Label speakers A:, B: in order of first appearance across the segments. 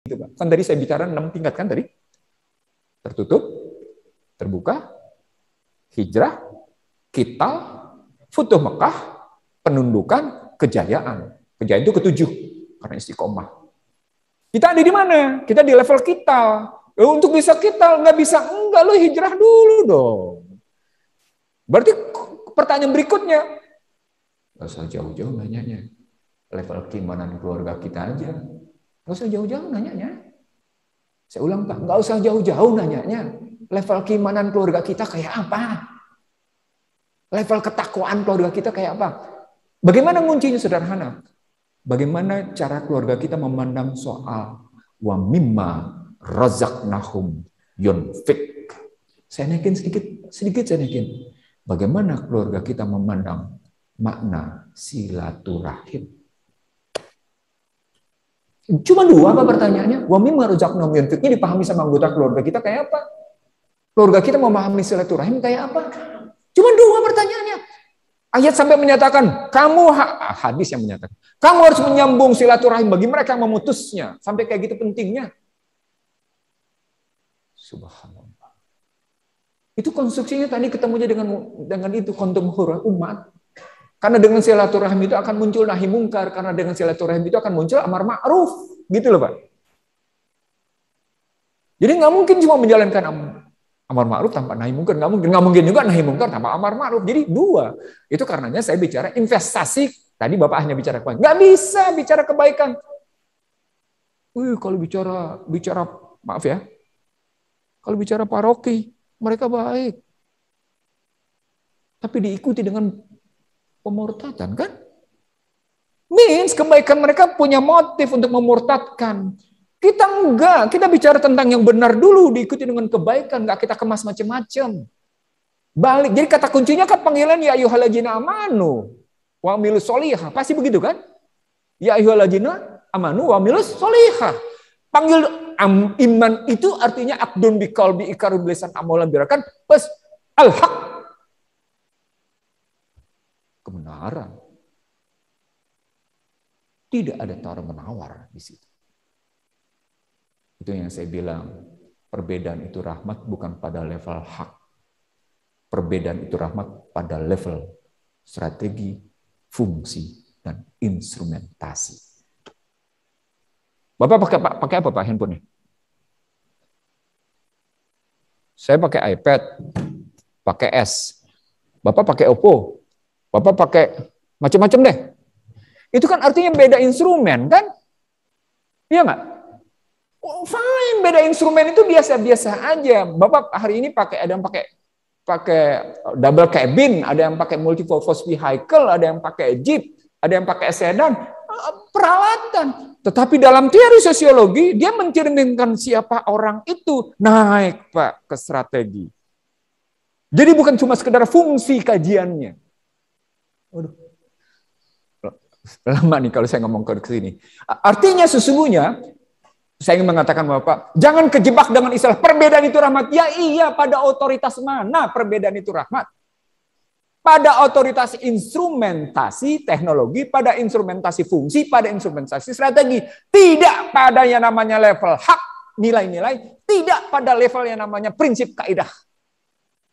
A: Gitu, Pak. Kan tadi saya bicara 6 tingkat kan tadi. Tertutup, terbuka, hijrah, kital, futuh Mekah, penundukan, kejayaan. Kejayaan itu ketujuh karena istiqomah. Kita ada di mana? Kita di level kital. Untuk bisa kital nggak bisa, enggak, lo hijrah dulu dong. Berarti pertanyaan berikutnya, nggak usah jauh-jauh nanyanya. Level keimanan keluarga kita aja. Nggak usah jauh-jauh nanyanya. Saya ulang, Pak, nggak usah jauh-jauh nanyanya. Level keimanan keluarga kita kayak apa? Level ketakwaan keluarga kita kayak apa? Bagaimana kuncinya? Sederhana. Bagaimana cara keluarga kita memandang soal wa mimma razaqnahum yunfik. Saya naikin sedikit saya naikin. Bagaimana keluarga kita memandang makna silaturahim? Cuma 2 apa pertanyaannya? Wa mimma razaqnahum yunfik. Ini dipahami sama anggota keluarga kita kayak apa? Keluarga kita memahami silaturahim kayak apa? Cuma 2 pertanyaannya. Ayat sampai menyatakan, hadis yang menyatakan, kamu harus menyambung silaturahim bagi mereka yang memutusnya. Sampai kayak gitu pentingnya. Subhanallah. Itu konstruksinya tadi ketemunya dengan itu kontum huruf umat. Karena dengan silaturahim itu akan muncul nahi mungkar, karena dengan silaturahim itu akan muncul amar ma'ruf. Gitu loh, Pak. Jadi nggak mungkin cuma menjalankan amar ma'ruf tanpa nahi mungkar, nggak mungkin juga nahi mungkar tanpa amar ma'ruf. Jadi 2. Itu karenanya saya bicara investasi. Tadi Bapak hanya bicara kebaikan. Nggak bisa bicara kebaikan. Kalau bicara maaf ya, kalau bicara paroki, mereka baik. Tapi diikuti dengan pemurtatan kan? Means kebaikan mereka punya motif untuk memurtadkan. Kita enggak, kita bicara tentang yang benar dulu, diikuti dengan kebaikan, enggak kita kemas macam-macam. Balik, jadi kata kuncinya kan panggilan ya ayyuhalladzina amanu wa amilus sholihah. Pasti begitu kan? Ya ayyuhalladzina amanu wa amilus sholihah. Panggil iman itu artinya aqdun biqalbi ikarun bilisan amalan birakan plus al-haq. Kebenaran. Tidak ada tawar-menawar di situ. Itu yang saya bilang, perbedaan itu rahmat bukan pada level hak. Perbedaan itu rahmat pada level strategi, fungsi, dan instrumentasi. Bapak pakai apa Pak handphone-nya? Saya pakai iPad, pakai S. Bapak pakai Oppo. Bapak pakai macam-macam deh. Itu kan artinya beda instrumen kan? Iya nggak? Oh, fine, beda instrumen itu biasa-biasa aja. Bapak hari ini ada yang pakai double cabin, ada yang pakai multi-purpose vehicle, ada yang pakai jeep, ada yang pakai sedan, peralatan. Tetapi dalam teori sosiologi, dia mencerminkan siapa orang itu naik Pak ke strategi. Jadi bukan cuma sekedar fungsi kajiannya. Waduh. Lama nih kalau saya ngomong ke sini. Artinya sesungguhnya, saya ingin mengatakan Bapak, jangan kejebak dengan istilah perbedaan itu rahmat. Ya iya, pada otoritas mana perbedaan itu rahmat? Pada otoritas instrumentasi teknologi, pada instrumentasi fungsi, pada instrumentasi strategi. Tidak pada yang namanya level hak, nilai-nilai. Tidak pada level yang namanya prinsip kaidah.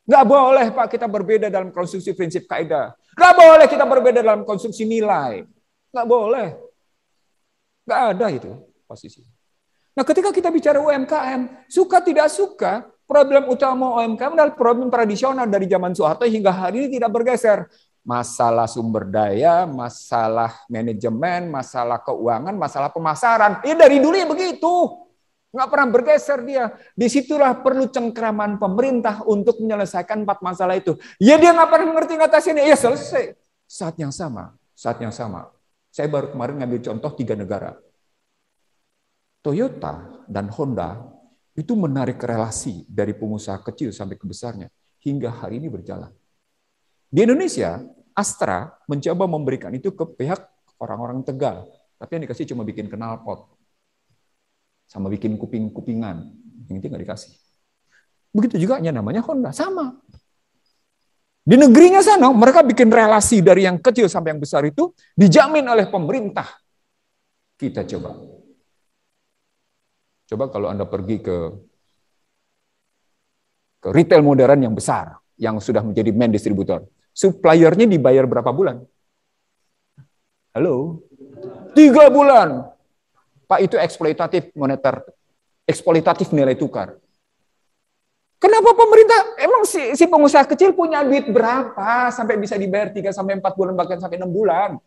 A: Nggak boleh Pak kita berbeda dalam konstruksi prinsip kaidah. Nggak boleh kita berbeda dalam konstruksi nilai. Nggak boleh. Nggak ada itu posisi. Nah ketika kita bicara UMKM, suka tidak suka, problem utama UMKM adalah problem tradisional dari zaman Soeharto hingga hari ini tidak bergeser. Masalah sumber daya, masalah manajemen, masalah keuangan, masalah pemasaran. Ya dari dulu ya begitu. Nggak pernah bergeser dia. Disitulah perlu cengkraman pemerintah untuk menyelesaikan 4 masalah itu. Ya dia nggak pernah ngerti ngatasinnya. Ya selesai. Saat yang sama. Saya baru kemarin ngambil contoh 3 negara. Toyota dan Honda itu menarik relasi dari pengusaha kecil sampai ke besarnya hingga hari ini berjalan. Di Indonesia, Astra mencoba memberikan itu ke pihak orang-orang Tegal, tapi yang dikasih cuma bikin knalpot sama bikin kuping-kupingan, yang itu nggak dikasih. Begitu juga namanya Honda, sama. Di negerinya sana, mereka bikin relasi dari yang kecil sampai yang besar itu dijamin oleh pemerintah. Kita coba. Coba kalau Anda pergi ke retail modern yang besar, yang sudah menjadi main distributor. Suppliernya dibayar berapa bulan? Halo? 3 bulan. Pak, itu eksploitatif moneter, eksploitatif nilai tukar. Kenapa pemerintah, emang si pengusaha kecil punya duit berapa sampai bisa dibayar 3 sampai 4 bulan, bahkan sampai 6 bulan?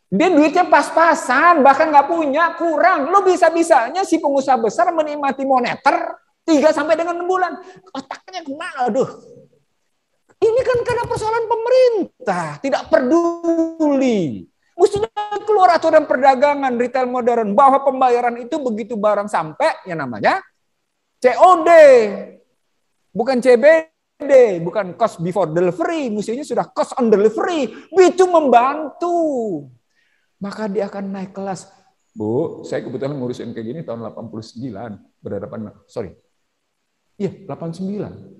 A: Dia duitnya pas-pasan, bahkan nggak punya, kurang. Lo bisa-bisanya si pengusaha besar menikmati moneter 3 sampai dengan 6 bulan. Otaknya kemana? Aduh. Ini kan karena persoalan pemerintah, tidak peduli. Mestinya keluar aturan perdagangan retail modern bahwa pembayaran itu begitu barang sampai yang namanya COD. Bukan CBD, bukan cost before delivery, mestinya sudah cost on delivery. Itu membantu. Maka dia akan naik kelas. Bu, saya kebetulan ngurusin kayak gini tahun 89, berhadapan, sorry. Iya, 89.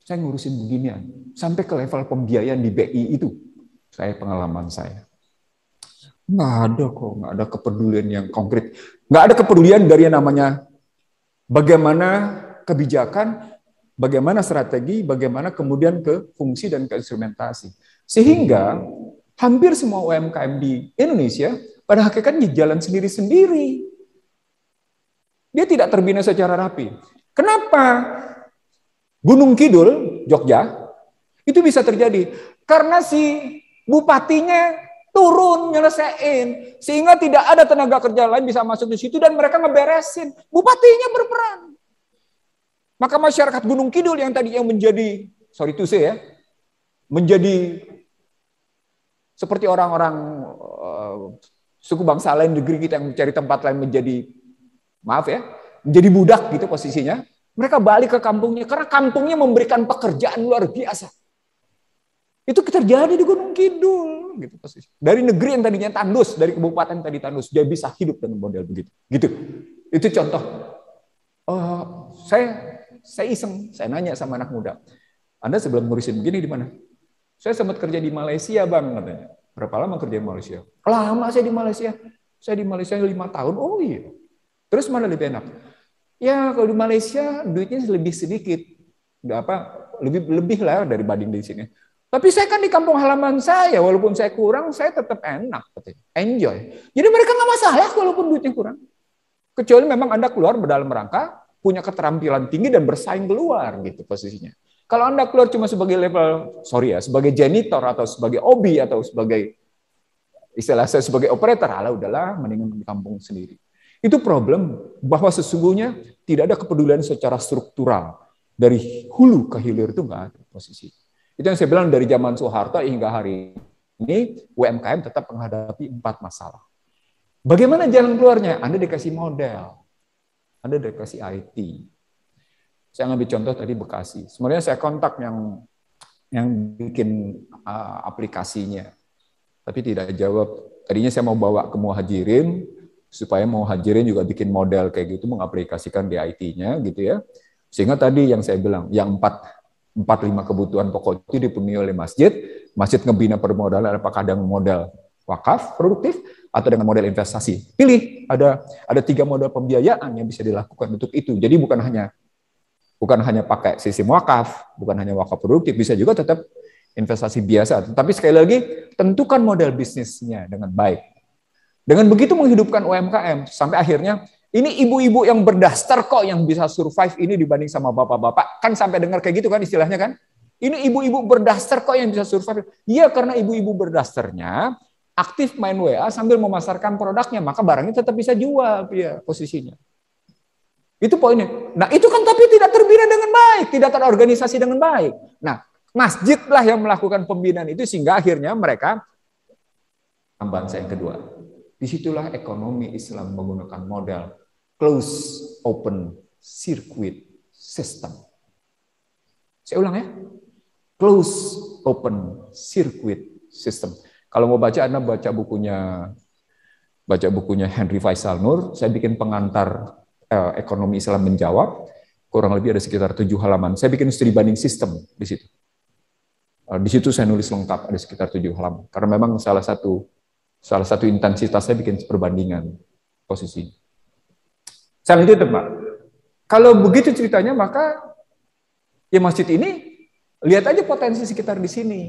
A: Saya ngurusin beginian, sampai ke level pembiayaan di BI itu. Pengalaman saya. Nggak ada kok, nggak ada kepedulian yang konkret. Nggak ada kepedulian dari yang namanya bagaimana kebijakan, bagaimana strategi, bagaimana kemudian ke fungsi dan ke instrumentasi. Sehingga hampir semua UMKM di Indonesia pada hakikatnya jalan sendiri-sendiri. Dia tidak terbina secara rapi. Kenapa Gunung Kidul, Jogja, itu bisa terjadi? Karena si bupatinya turun nyelesain, sehingga tidak ada tenaga kerja lain bisa masuk di situ dan mereka ngeberesin. Bupatinya berperan. Maka masyarakat Gunung Kidul yang tadi yang menjadi, sorry to say ya, menjadi seperti orang-orang suku bangsa lain negeri kita yang mencari tempat lain menjadi, maaf ya, menjadi budak gitu posisinya. Mereka balik ke kampungnya karena kampungnya memberikan pekerjaan luar biasa. Itu terjadi di Gunung Kidul gitu posisi. Dari negeri yang tadinya tandus, dari kabupaten tadi tandus, dia bisa hidup dengan model begitu. Gitu. Itu contoh. Saya iseng, saya nanya sama anak muda. Anda sebelum ngurusin begini di mana? Saya sempat kerja di Malaysia, Bang, katanya. Berapa lama kerja di Malaysia? Lama saya di Malaysia. Saya di Malaysia 5 tahun. Oh iya. Terus mana lebih enak? Ya, kalau di Malaysia duitnya lebih sedikit. Lebih lah dibanding di sini. Tapi saya kan di kampung halaman saya, walaupun saya kurang, saya tetap enak, katanya. Enjoy. Jadi mereka nggak masalah walaupun duitnya kurang. Kecuali memang Anda keluar dalam rangka punya keterampilan tinggi dan bersaing keluar gitu posisinya. Kalau Anda keluar cuma sebagai level, sebagai janitor atau sebagai OB atau sebagai istilah saya sebagai operator, udahlah mendingan di kampung sendiri. Itu problem bahwa sesungguhnya tidak ada kepedulian secara struktural dari hulu ke hilir itu nggak ada posisi. Itu yang saya bilang dari zaman Soeharto hingga hari ini UMKM tetap menghadapi 4 masalah. Bagaimana jalan keluarnya? Anda dikasih model. Anda dikasih IT. Saya ngambil contoh tadi Bekasi. Sebenarnya saya kontak yang bikin aplikasinya. Tapi tidak jawab. Tadinya saya mau bawa ke Muhajirin, supaya Muhajirin juga bikin model kayak gitu, mengaplikasikan di IT-nya gitu ya. Sehingga tadi yang saya bilang, yang 4-5 kebutuhan pokok itu dipenuhi oleh masjid. Masjid ngebina permodalan apakah dengan model wakaf produktif atau dengan model investasi. Pilih, ada 3 model pembiayaan yang bisa dilakukan untuk itu. Jadi bukan hanya pakai sistem wakaf, bukan hanya wakaf produktif, bisa juga tetap investasi biasa. Tapi sekali lagi, tentukan model bisnisnya dengan baik. Dengan begitu menghidupkan UMKM, sampai akhirnya, ini ibu-ibu yang berdaster kok yang bisa survive ini dibanding sama bapak-bapak. Kan sampai dengar kayak gitu kan istilahnya kan? Ini ibu-ibu berdaster kok yang bisa survive. Iya, karena ibu-ibu berdasternya aktif main WA sambil memasarkan produknya, maka barangnya tetap bisa jual ya posisinya. Itu poinnya. Nah, itu kan tapi tidak terbina dengan baik, tidak terorganisasi dengan baik. Nah, masjidlah yang melakukan pembinaan itu sehingga akhirnya mereka tambahan saya yang kedua. Disitulah ekonomi Islam menggunakan model close open circuit system. Saya ulang ya. Close open circuit system. Kalau mau baca, Anda baca bukunya Henry Faisal Nur. Saya bikin pengantar ekonomi Islam menjawab. Kurang lebih ada sekitar 7 halaman. Saya bikin studi banding sistem di situ. Di situ saya nulis lengkap ada sekitar 7 halaman. Karena memang salah satu intensitas saya bikin perbandingan posisi. Saya lanjut, Pak. Kalau begitu ceritanya, maka ya masjid ini, lihat aja potensi sekitar di sini.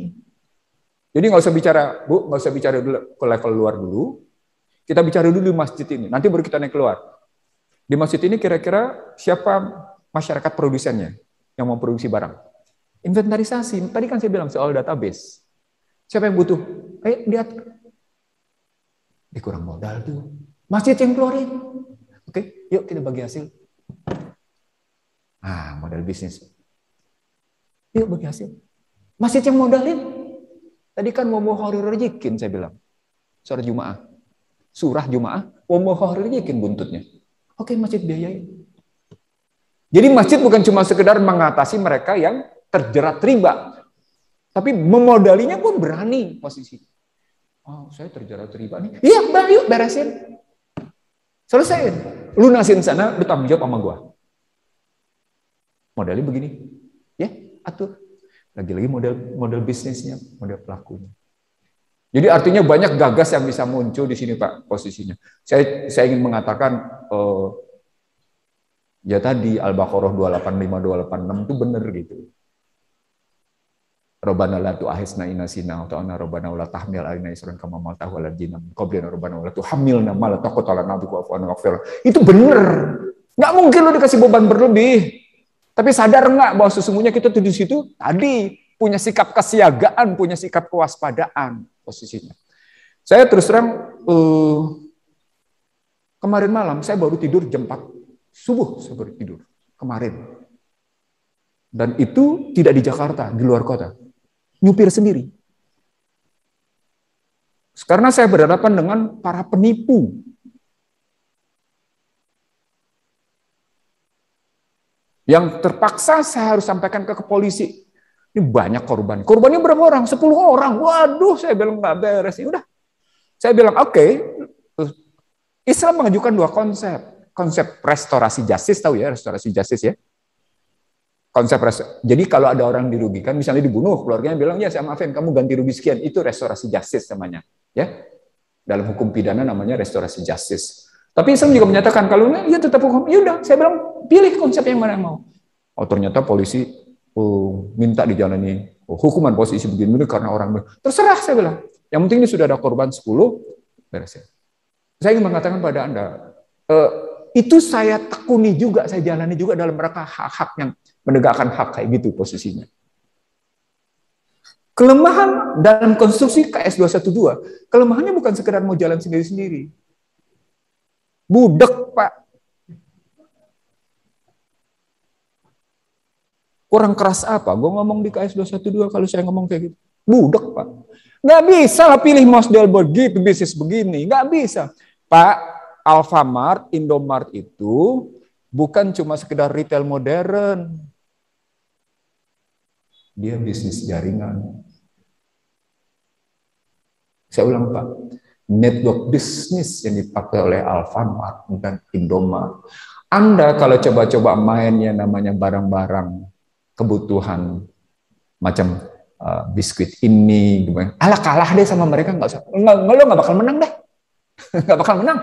A: Jadi nggak usah bicara, Bu, nggak usah bicara dulu ke level luar dulu. Kita bicara dulu di masjid ini, nanti baru kita naik keluar. Di masjid ini kira-kira siapa masyarakat produsennya yang mau produksi barang? Inventarisasi. Tadi kan saya bilang soal database. Siapa yang butuh? Lihat. Kurang modal tuh. Masjid yang keluarin. Oke, yuk kita bagi hasil. Modal bisnis. Yuk bagi hasil. Masjid yang modalin. Tadi kan mau rezekin saya bilang. Surah Jumaah. Mau rezekin buntutnya. Oke, masjid biayain. Jadi masjid bukan cuma sekedar mengatasi mereka yang terjerat riba. Tapi memodalinya pun berani posisi. Saya terjerat riba nih. Iya, yuk beresin. Selesaiin. Lunasin sana, bertanggung jawab sama gua. Modalnya begini. Ya, atur. Lagi-lagi model bisnisnya, model pelakunya. Jadi artinya banyak gagas yang bisa muncul di sini, Pak, posisinya. Saya ingin mengatakan ya tadi Al-Baqarah 285 286 itu benar gitu. Rabbana la tu'akhizna in nasina wa ta'ana rabbana la tahmil alaina isran kama hamaltahu 'alal ladzina min qablina rabbana la tuhammilna ma la taqata lana bihi wa'fu 'anna waghfir. Itu benar. Enggak mungkin lo dikasih beban berlebih. Tapi sadar enggak bahwa sesungguhnya kita tuh di situ tadi punya sikap kesiagaan, punya sikap kewaspadaan posisinya. Saya terus terang kemarin malam saya baru tidur jam 4 subuh, saya baru tidur kemarin. Dan itu tidak di Jakarta, di luar kota. Nyupir sendiri. Karena saya berhadapan dengan para penipu. Yang terpaksa saya harus sampaikan ke polisi. Ini banyak korban. Korbannya berapa orang? 10 orang. Waduh, saya bilang nggak beres. Ya udah. Saya bilang, oke. Islam mengajukan 2 konsep. Konsep restorasi justice, tahu ya restorasi justice ya? Jadi kalau ada orang dirugikan, misalnya dibunuh, keluarganya bilang, ya saya maafin, kamu ganti rugi sekian. Itu restorasi justice namanya. Ya, dalam hukum pidana namanya restorasi justice. Tapi Islam juga menyatakan, kalau ya tetap hukum, ya udah, saya bilang, pilih konsep yang mana yang mau. Ternyata polisi minta dijalani hukuman posisi begini karena orang, terserah saya bilang. Yang penting ini sudah ada korban 10, beres ya. Saya ingin mengatakan pada Anda, itu saya tekuni juga, saya jalani juga dalam rangka hak-hak yang menegakkan hak kayak gitu posisinya. Kelemahan dalam konstruksi KS 212, kelemahannya bukan sekedar mau jalan sendiri-sendiri. Budek, Pak. Kurang keras apa? Gue ngomong di KS 212 kalau saya ngomong kayak gitu. Budek, Pak. Nggak bisa lah pilih model begitu, bisnis begini. Nggak bisa. Pak, Alfamart, Indomart itu bukan cuma sekedar retail modern. Dia bisnis jaringan. Saya ulang, Pak. Network bisnis yang dipakai oleh Alfamart dan Indomart. Anda kalau coba-coba mainnya namanya barang-barang kebutuhan macam biskuit ini, alah kalah deh sama mereka, lo nggak bakal menang deh. Nggak bakal menang.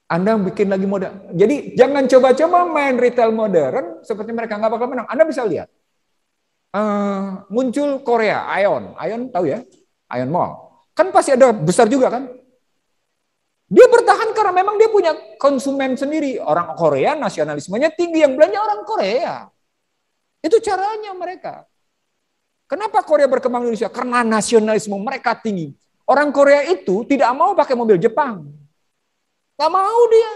A: Anda bikin lagi modal. Jadi jangan coba-coba main retail modern seperti mereka, nggak bakal menang. Anda bisa lihat. Muncul Korea, Aeon tahu ya? Aeon Mall. Kan pasti ada besar juga kan? Dia bertahan karena memang dia punya konsumen sendiri. Orang Korea nasionalismenya tinggi, yang belanja orang Korea. Itu caranya mereka. Kenapa Korea berkembang di Indonesia? Karena nasionalisme mereka tinggi. Orang Korea itu tidak mau pakai mobil Jepang. Nggak mau dia.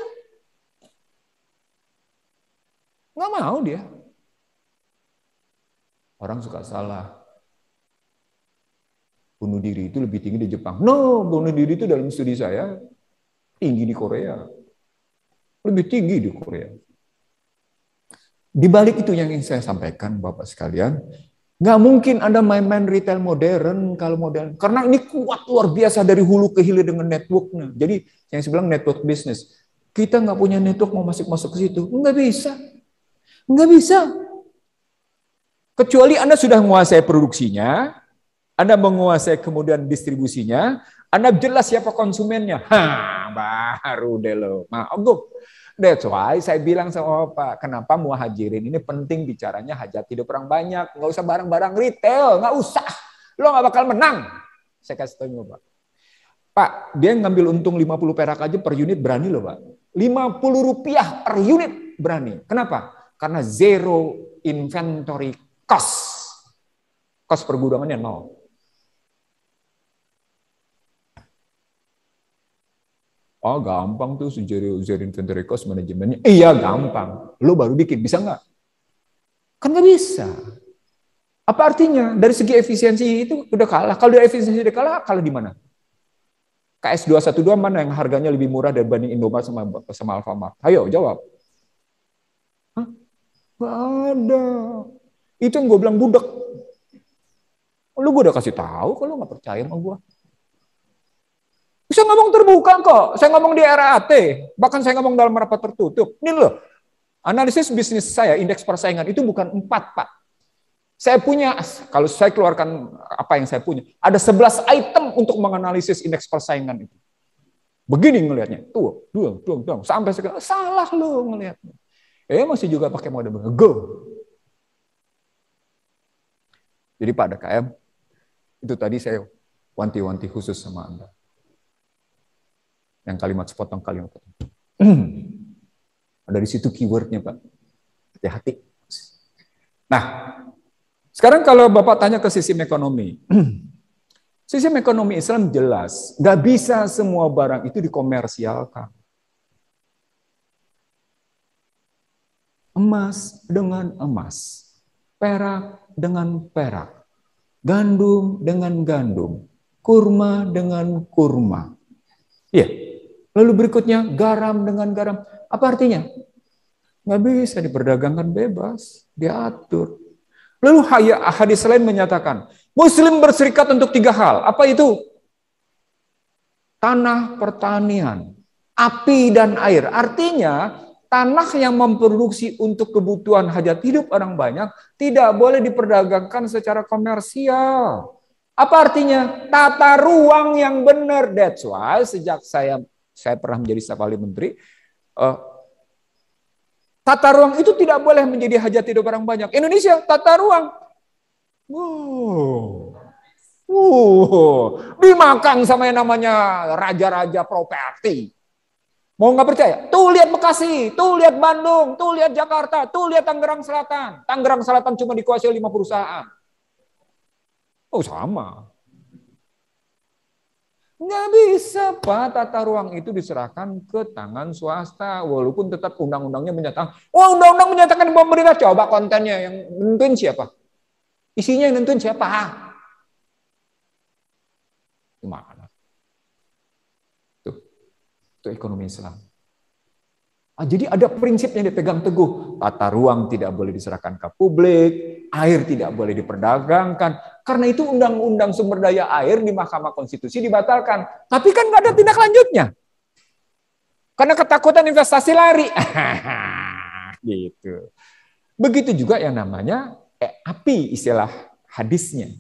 A: Nggak mau dia. Orang suka salah. Bunuh diri itu lebih tinggi di Jepang. No, bunuh diri itu dalam studi saya tinggi di Korea. Lebih tinggi di Korea. Di balik itu yang ingin saya sampaikan, Bapak sekalian, nggak mungkin Anda main-main retail modern kalau modern. Karena ini kuat luar biasa dari hulu ke hilir dengan networknya. Jadi yang saya bilang network business. Kita nggak punya network mau masuk ke situ. Nggak bisa. Nggak bisa. Kecuali Anda sudah menguasai produksinya, Anda menguasai kemudian distribusinya, Anda jelas siapa konsumennya. Baru deh lo. Maaf tuh. That's why saya bilang sama Bapak, kenapa muhajirin ini penting bicaranya hajat hidup orang banyak. Nggak usah barang-barang retail, nggak usah. Lo nggak bakal menang. Saya kasih tahu Pak. Pak, dia ngambil untung 50 perak aja per unit berani loh Pak. 50 rupiah per unit berani. Kenapa? Karena zero inventory cost. Cost pergudangannya nol. Oh gampang tuh zero inventory cost manajemennya. Iya gampang. Lo baru bikin, bisa nggak? Kan nggak bisa. Apa artinya? Dari segi efisiensi itu udah kalah. Kalau dari efisiensi udah kalah, kalah di mana? KS 212 mana yang harganya lebih murah dibanding Indomaret sama Alfamart? Ayo jawab. Hah? Nggak ada. Itu yang gue bilang budak. Lu gue udah kasih tahu kalau nggak percaya sama gue. Saya ngomong terbuka kok. Saya ngomong di RAT. Bahkan saya ngomong dalam rapat tertutup. Ini loh. Analisis bisnis saya, indeks persaingan itu bukan 4, Pak. Saya punya, kalau saya keluarkan apa yang saya punya, ada 11 item untuk menganalisis indeks persaingan itu. Begini ngelihatnya. Tuh, sampai sekarang salah lo ngelihatnya. Masih juga pakai mode go. Jadi Pak DKM, itu tadi saya wanti-wanti khusus sama Anda. Yang kalimat sepotong kalimat. Ada di situ keywordnya Pak. Hati-hati. Nah, sekarang kalau Bapak tanya ke sistem ekonomi. Sistem ekonomi Islam jelas. Nggak bisa semua barang itu dikomersialkan. Emas dengan emas. Perak dengan perak. Gandum dengan gandum. Kurma dengan kurma. Iya. Lalu berikutnya garam dengan garam. Apa artinya? Nggak bisa diperdagangkan bebas, diatur. Lalu hadis lain menyatakan, Muslim berserikat untuk 3 hal. Apa itu? Tanah, pertanian, api, dan air. Artinya, tanah yang memproduksi untuk kebutuhan hajat hidup orang banyak tidak boleh diperdagangkan secara komersial. Apa artinya? Tata ruang yang benar. That's why sejak saya pernah menjadi staf ahli menteri, tata ruang itu tidak boleh menjadi hajat hidup orang banyak. Indonesia, tata ruang. Dimakan sama yang namanya raja-raja properti. Mau nggak percaya? Tuh lihat Bekasi, tuh lihat Bandung, tuh lihat Jakarta, tuh lihat Tangerang Selatan. Tangerang Selatan cuma dikuasai 5 perusahaan. Oh sama. Nggak bisa, Pak, tata ruang itu diserahkan ke tangan swasta, walaupun tetap undang-undangnya menyatakan, undang-undang menyatakan pemerintah, coba kontennya yang nentuin siapa? Isinya yang nentuin siapa? Gimana? Itu ekonomi Islam. Jadi ada prinsip yang dipegang teguh. Tata ruang tidak boleh diserahkan ke publik, air tidak boleh diperdagangkan. Karena itu undang-undang sumber daya air di Mahkamah Konstitusi dibatalkan. Tapi kan nggak ada tindak lanjutnya. Karena ketakutan investasi lari. Gitu. Begitu juga yang namanya api, istilah hadisnya.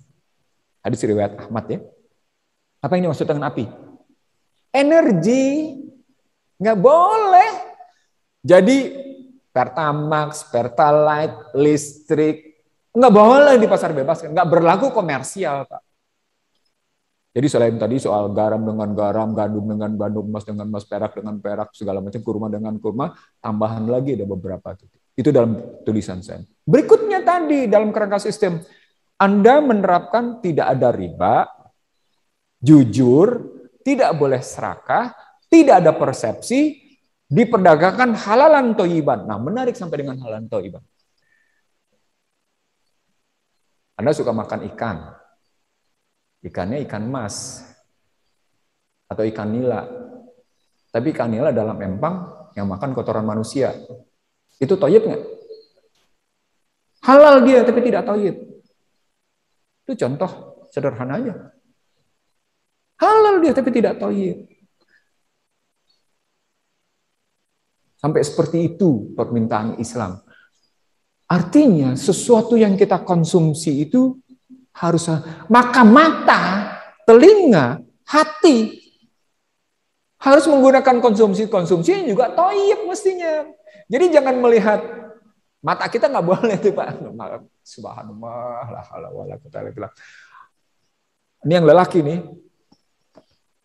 A: Hadis riwayat Ahmad ya. Apa ini maksud dengan api? Energi. Nggak boleh. Jadi Pertamax, Pertalite, listrik, nggak boleh di pasar bebas, nggak berlaku komersial, Pak. Jadi selain tadi soal garam dengan garam, gandum dengan gandum, emas dengan emas, perak dengan perak, segala macam, kurma dengan kurma, tambahan lagi ada beberapa. Itu dalam tulisan saya. Berikutnya tadi dalam kerangka sistem, Anda menerapkan tidak ada riba, jujur, tidak boleh serakah, tidak ada persepsi, diperdagangkan halalan toyiban. Nah, menarik sampai dengan halalan toyiban. Anda suka makan ikan. Ikannya ikan mas. Atau ikan nila. Tapi ikan nila dalam empang yang makan kotoran manusia. Itu toyib nggak? Halal dia, tapi tidak toyib. Itu contoh sederhana aja. Halal dia, tapi tidak toyib. Sampai seperti itu permintaan Islam. Artinya sesuatu yang kita konsumsi itu harus, maka mata, telinga hati. Harus menggunakan konsumsi yang juga toyib mestinya. Jadi jangan melihat mata kita, nggak boleh tuh Pak. Subhanallah, la haula wala quwwata illa billah. Ini yang lelaki nih.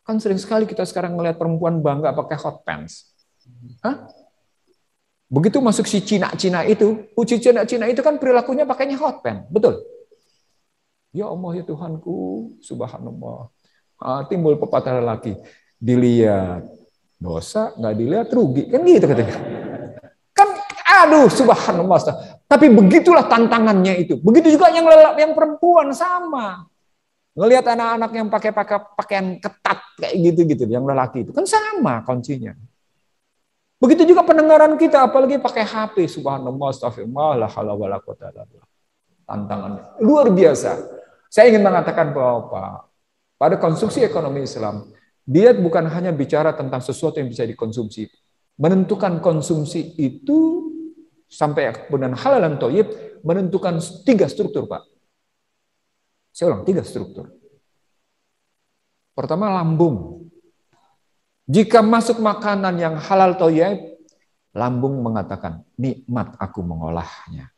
A: Kan sering sekali kita sekarang melihat perempuan bangga pakai hot pants. Hah? Begitu masuk si Cina itu, si Cina itu kan perilakunya pakainya hot pants, betul? Ya Allah ya Tuhanku, subhanallah. Timbul pepatah lelaki, dilihat dosa, nggak dilihat rugi, kan gitu katanya. Kan, aduh, subhanallah. Tapi begitulah tantangannya itu. Begitu juga yang perempuan sama. Ngelihat anak-anak yang pakai pakaian ketat kayak gitu, yang lelaki itu kan sama kuncinya. Begitu juga pendengaran kita, apalagi pakai HP, subhanallah, astagfirullah, la haula wala quwwata illa billah. Tantangannya luar biasa. Saya ingin mengatakan bahwa pada konstruksi ekonomi Islam, dia bukan hanya bicara tentang sesuatu yang bisa dikonsumsi. Menentukan konsumsi itu sampai kemudian halal dan thayyib, menentukan 3 struktur, Pak. Saya ulang, 3 struktur. Pertama, lambung. Jika masuk makanan yang halal thayyib, lambung mengatakan, nikmat aku mengolahnya.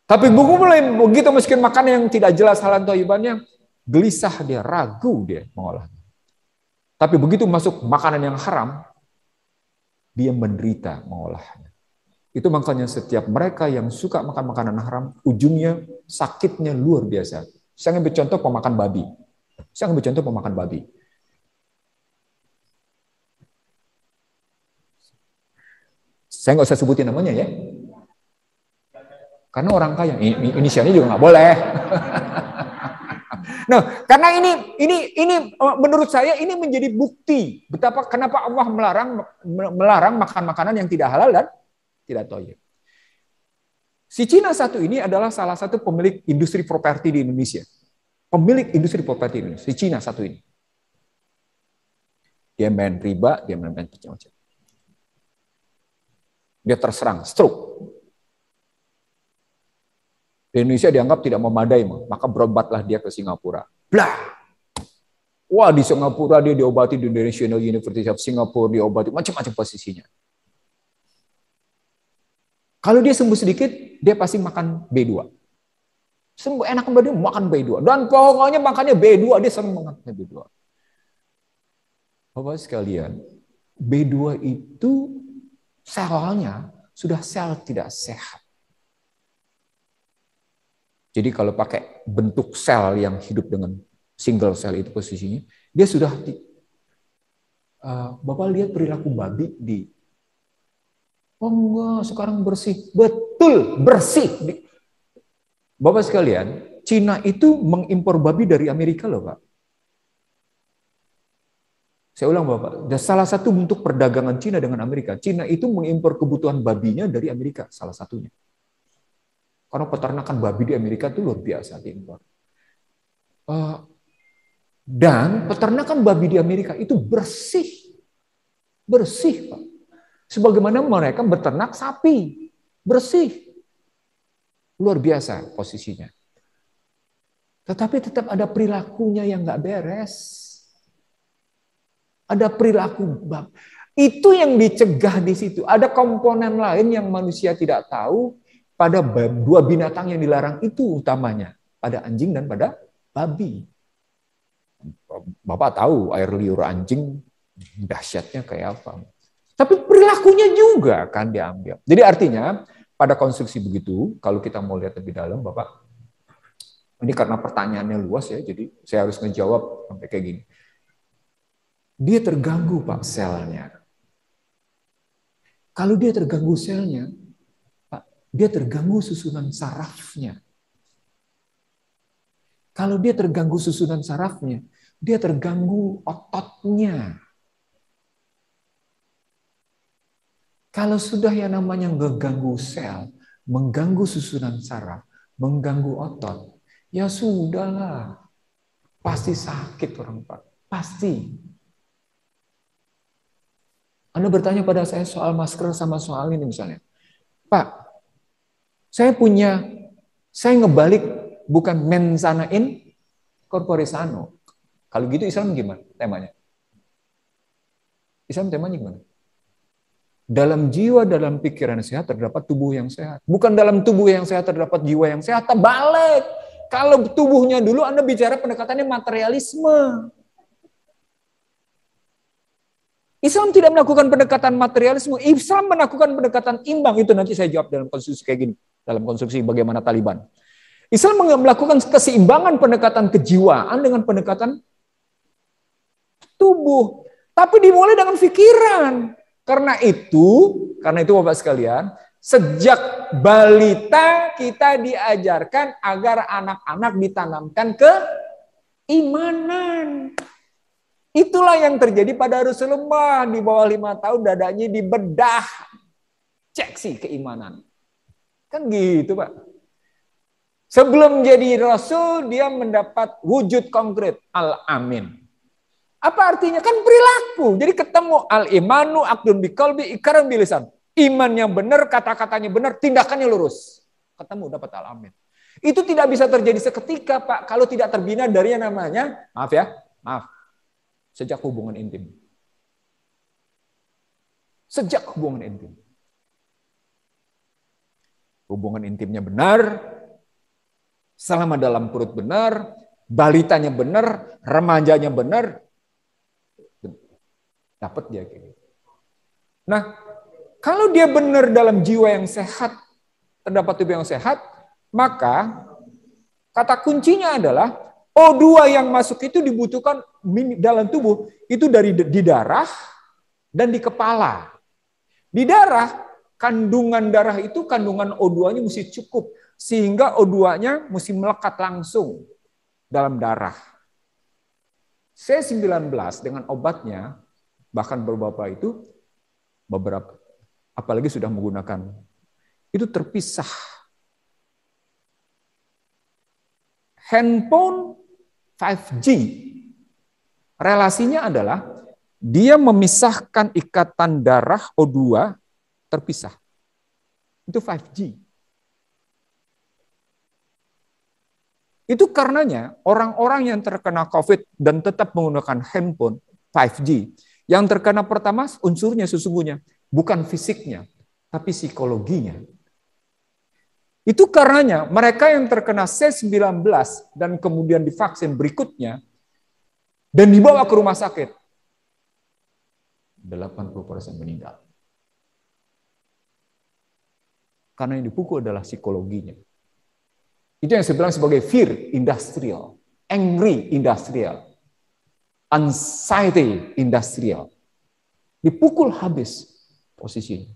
A: Tapi begitu masukin makanan yang tidak jelas halal thayyibannya, gelisah dia, ragu dia mengolahnya. Tapi begitu masuk makanan yang haram, dia menderita mengolahnya. Itu makanya setiap mereka yang suka makan makanan haram, ujungnya sakitnya luar biasa. Saya ambil contoh pemakan babi. Saya nggak usah sebutin namanya ya. Karena orang kaya, inisialnya juga nggak boleh. Nah, karena ini menurut saya ini menjadi bukti betapa kenapa Allah melarang makan makanan yang tidak halal dan tidak thayyib. Si Cina satu ini adalah salah satu pemilik industri properti di Indonesia. Pemilik industri properti di Indonesia, si Cina satu ini. Dia main riba, dia main macam-macam. Dia terserang, stroke. Di Indonesia dianggap tidak memadai, maka berobatlah dia ke Singapura. Blah! Wah, di Singapura dia diobati di National University of Singapore, diobati macam-macam posisinya. Kalau dia sembuh sedikit, dia pasti makan B2. Sembuh enak kembali makan B2. Dan pokoknya makannya B2, dia sering makan B2. Bapak sekalian, B2 itu selnya sudah sel tidak sehat. Jadi kalau pakai bentuk sel yang hidup dengan single cell itu posisinya, dia sudah Bapak lihat perilaku babi di oh enggak, sekarang bersih. Betul, bersih. Bapak sekalian, Cina itu mengimpor babi dari Amerika loh, Pak. Saya ulang, Bapak. Dan salah satu bentuk perdagangan Cina dengan Amerika, Cina itu mengimpor kebutuhan babinya dari Amerika, salah satunya. Karena peternakan babi di Amerika itu luar biasa diimpor. Dan peternakan babi di Amerika itu bersih. Bersih, Pak. Sebagaimana mereka beternak sapi, bersih. Luar biasa posisinya. Tetapi tetap ada perilakunya yang nggak beres. Ada perilaku bab. Itu yang dicegah di situ. Ada komponen lain yang manusia tidak tahu pada 2 binatang yang dilarang itu utamanya. Pada anjing dan pada babi. Bapak tahu air liur anjing dahsyatnya kayak apa. Tapi perilakunya juga kan diambil. Jadi artinya pada konstruksi begitu, kalau kita mau lihat lebih dalam, Bapak, ini karena pertanyaannya luas ya, jadi saya harus ngejawab sampai kayak gini. Dia terganggu, Pak, selnya. Kalau dia terganggu selnya, Pak, dia terganggu susunan sarafnya. Kalau dia terganggu susunan sarafnya, dia terganggu ototnya. Kalau sudah yang namanya mengganggu sel, mengganggu susunan saraf, mengganggu otot, ya sudahlah. Pasti sakit orang, Pak. Pasti. Anda bertanya pada saya soal masker sama soal ini misalnya. Pak, saya ngebalik bukan mensana in corpore sano. Kalau gitu Islam gimana temanya? Islam temanya gimana? Dalam jiwa, dalam pikiran sehat terdapat tubuh yang sehat. Bukan dalam tubuh yang sehat terdapat jiwa yang sehat. Terbalik. Kalau tubuhnya dulu Anda bicara pendekatannya materialisme. Islam tidak melakukan pendekatan materialisme. Islam melakukan pendekatan imbang. Itu nanti saya jawab dalam konstruksi kayak gini. Dalam konstruksi bagaimana Taliban. Islam melakukan keseimbangan pendekatan kejiwaan dengan pendekatan tubuh. Tapi dimulai dengan pikiran. Karena itu Bapak sekalian, sejak balita kita diajarkan agar anak-anak ditanamkan keimanan. Itulah yang terjadi pada Rasulullah. Di bawah 5 tahun dadanya dibedah. Cek sih keimanan. Kan gitu Pak. Sebelum jadi Rasul, dia mendapat wujud konkret. Al-Amin. Apa artinya? Kan perilaku. Jadi ketemu al-imanu aqdun biqalbi iqrarun bilisan. Iman yang benar, kata-katanya benar, tindakannya lurus. Ketemu dapat al-amin. Itu tidak bisa terjadi seketika, Pak, kalau tidak terbina dari yang namanya, sejak hubungan intim. Sejak hubungan intim. Hubungan intimnya benar, selama dalam perut benar, balitanya benar, remajanya benar, dapat dia kayak gitu. Nah, kalau dia benar dalam jiwa yang sehat, terdapat tubuh yang sehat, maka kata kuncinya adalah O2 yang masuk itu dibutuhkan dalam tubuh itu di darah dan di kepala. Di darah, kandungan darah itu kandungan O2-nya mesti cukup sehingga O2-nya mesti melekat langsung dalam darah. C19 dengan obatnya bahkan beberapa apalagi sudah menggunakan itu terpisah. Handphone 5G relasinya adalah dia memisahkan ikatan darah O2 terpisah. Itu 5G. Itu karenanya orang-orang yang terkena COVID dan tetap menggunakan handphone 5G, yang terkena pertama unsurnya sesungguhnya bukan fisiknya, tapi psikologinya. Itu karenanya mereka yang terkena C19 dan kemudian divaksin berikutnya dan dibawa ke rumah sakit, 80% meninggal. Karena yang dipukul adalah psikologinya. Itu yang saya bilang sebagai fear industrial, angry industrial, anxiety industrial. Dipukul habis posisinya.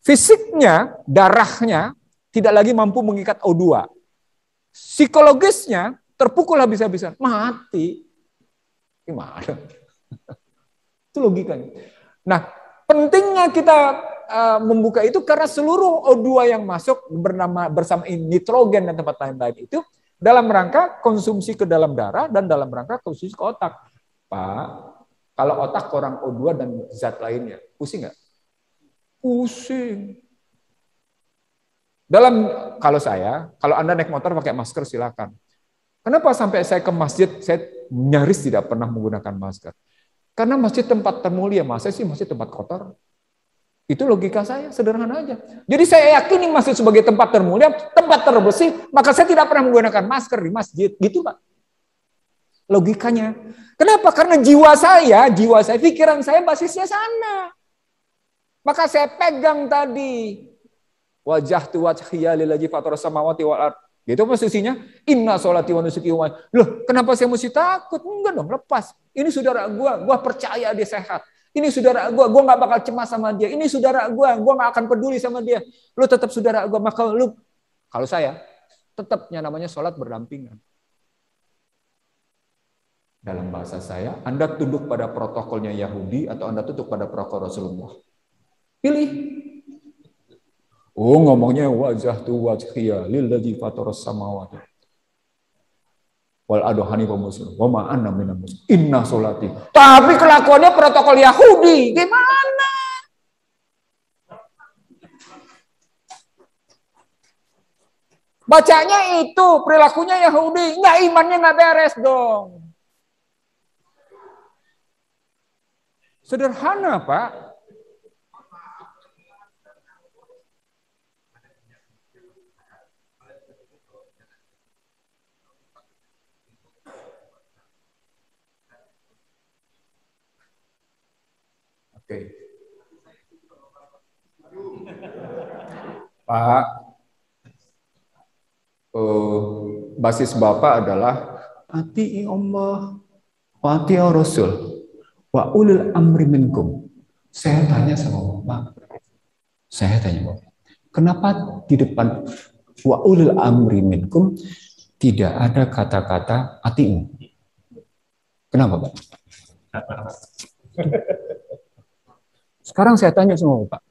A: Fisiknya, darahnya tidak lagi mampu mengikat O2. Psikologisnya terpukul habis-habisan, mati. Gimana? Itu logikanya. Nah, pentingnya kita membuka itu karena seluruh O2 yang masuk bersama nitrogen dan tempat lain-lain itu dalam rangka konsumsi ke dalam darah dan dalam rangka konsumsi ke otak. Pak, kalau otak kurang O2 dan zat lainnya, pusing nggak? Pusing. Kalau Anda naik motor pakai masker silakan. Kenapa sampai saya ke masjid saya nyaris tidak pernah menggunakan masker? Karena masjid tempat termulia, masa sih masjid tempat kotor? Itu logika saya, sederhana aja. Jadi saya yakini masjid sebagai tempat termulia, tempat terbersih, maka saya tidak pernah menggunakan masker di masjid. Gitu Pak. Logikanya. Kenapa? Karena jiwa saya, pikiran saya basisnya sana. Maka saya pegang tadi. Wajah tu wajhiya lillazi fataras samawati wal ardh. Gitu posisinya. Inna sholati wa nusuki wa. Loh, kenapa saya mesti takut? Enggak dong, lepas. Ini saudara gua percaya dia sehat. Ini saudara gua nggak bakal cemas sama dia. Ini saudara gua nggak akan peduli sama dia. Lu tetap saudara gua, maka lu, kalau saya, tetapnya namanya sholat berdampingan. Dalam bahasa saya, Anda tunduk pada protokolnya Yahudi atau Anda tunduk pada protokol Rasulullah? Pilih. Oh, ngomongnya wajah tu wajhiya lillazi fataras samawati wal ardh hanifan muslim wa ma ana minal muslim inna sholati. Tapi kelakuannya protokol Yahudi. Gimana? Bacanya itu perilakunya Yahudi, nggak, imannya nggak beres dong. Sederhana, Pak. Oke. Pak, basis Bapak adalah ati Allah, wa ati Rasul, wa ulil amri minkum. Saya tanya sama Bapak, kenapa di depan wa ulil amri minkum tidak ada kata-kata ati'u? Kenapa, Pak? Sekarang saya tanya sama Bapak.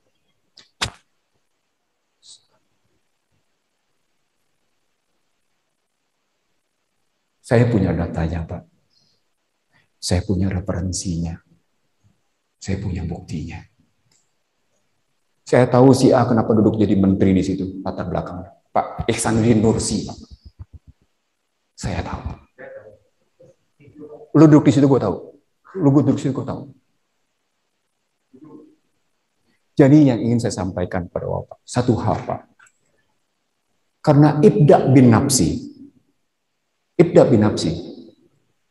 A: Saya punya datanya, Pak. Saya punya referensinya. Saya punya buktinya. Saya tahu si A kenapa duduk jadi menteri di situ, latar belakangnya. Pak Ihsanuddin Nursi, Pak. Saya tahu. Lu duduk di situ, gue tahu. Lu duduk di situ, gue tahu. Jadi yang ingin saya sampaikan pada Bapak, satu hal, Pak. Karena ibda bin nafsi,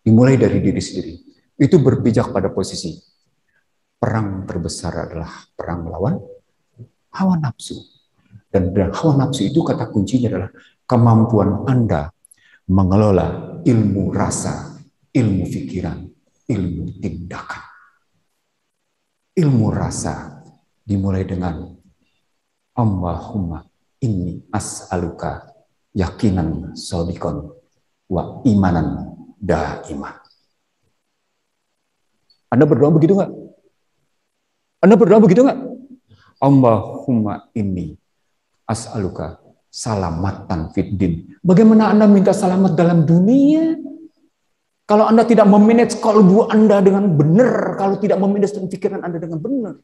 A: dimulai dari diri sendiri. Itu berpijak pada posisi perang terbesar adalah perang melawan hawa nafsu. Dan hawa nafsu itu kata kuncinya adalah kemampuan Anda mengelola ilmu rasa, ilmu pikiran, ilmu tindakan. Ilmu rasa dimulai dengan Allahumma inni as'aluka yakinan shadiqan wa imanan daimah. Anda berdoa begitu nggak? Allahumma inni as'aluka salamatan fid din. Bagaimana Anda minta selamat dalam dunia? Kalau Anda tidak memanage kalbu Anda dengan benar, kalau tidak memanage pikiran Anda dengan benar.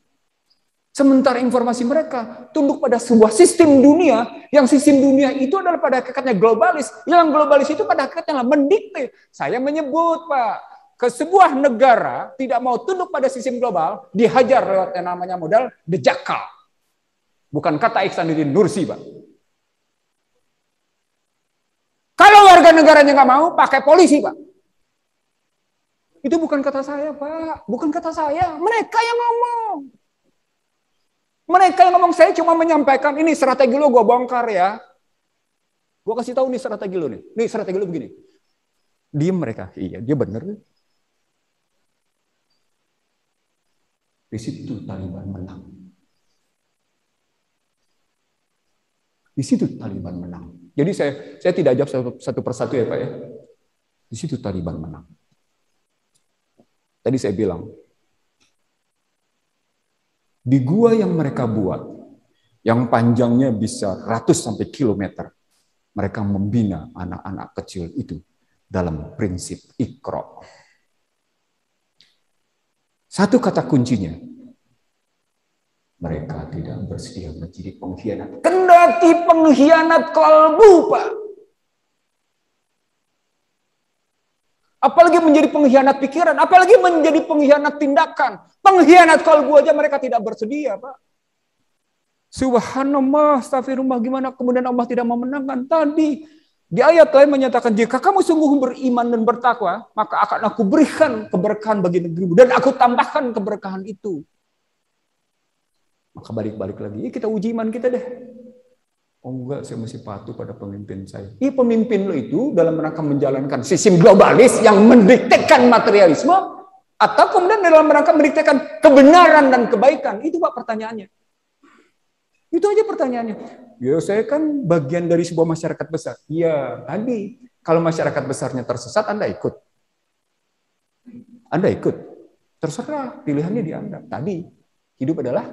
A: Sementara informasi mereka tunduk pada sebuah sistem dunia, yang sistem dunia itu adalah pada hakikatnya globalis. Yang globalis itu pada hakikatnya mendikte. Saya menyebut, Pak, ke sebuah negara tidak mau tunduk pada sistem global, dihajar lewat yang namanya modal dejakal. Bukan kata Ihsanuddin Nursi, Pak. Kalau warga negaranya nggak mau, pakai polisi, Pak. Itu bukan kata saya, Pak. Bukan kata saya. Mereka yang ngomong. Saya cuma menyampaikan, ini strategi lo gue bongkar ya. Gue kasih tahu nih strategi lo nih. Nih strategi lo begini. Diem mereka. Iya, dia bener. Di situ Taliban menang. Jadi saya tidak jawab satu persatu ya, Pak ya. Di situ Taliban menang. Tadi saya bilang, di gua yang mereka buat, yang panjangnya bisa ratus sampai kilometer, mereka membina anak-anak kecil itu dalam prinsip Iqra. Satu kata kuncinya, mereka tidak bersedia menjadi pengkhianat. Kendati pengkhianat kalbu, Pak. Apalagi menjadi pengkhianat pikiran, apalagi menjadi pengkhianat tindakan. Pengkhianat kalbu aja mereka tidak bersedia, Pak. Subhanallah, astagfirullah, gimana kemudian Allah tidak memenangkan? Tadi di ayat lain menyatakan, jika kamu sungguh beriman dan bertakwa, maka akan aku berikan keberkahan bagi negerimu dan aku tambahkan keberkahan itu. Maka balik-balik lagi, kita uji iman kita deh. Oh enggak, saya mesti patuh pada pemimpin saya. Pemimpin lo itu dalam rangka menjalankan sistem globalis yang mendiktekan materialisme, atau kemudian dalam rangka mendiktekan kebenaran dan kebaikan. Itu Pak pertanyaannya. Itu aja pertanyaannya. Ya saya kan bagian dari sebuah masyarakat besar. Iya, tadi kalau masyarakat besarnya tersesat, Anda ikut. Terserah, pilihannya di Anda. Tadi, hidup adalah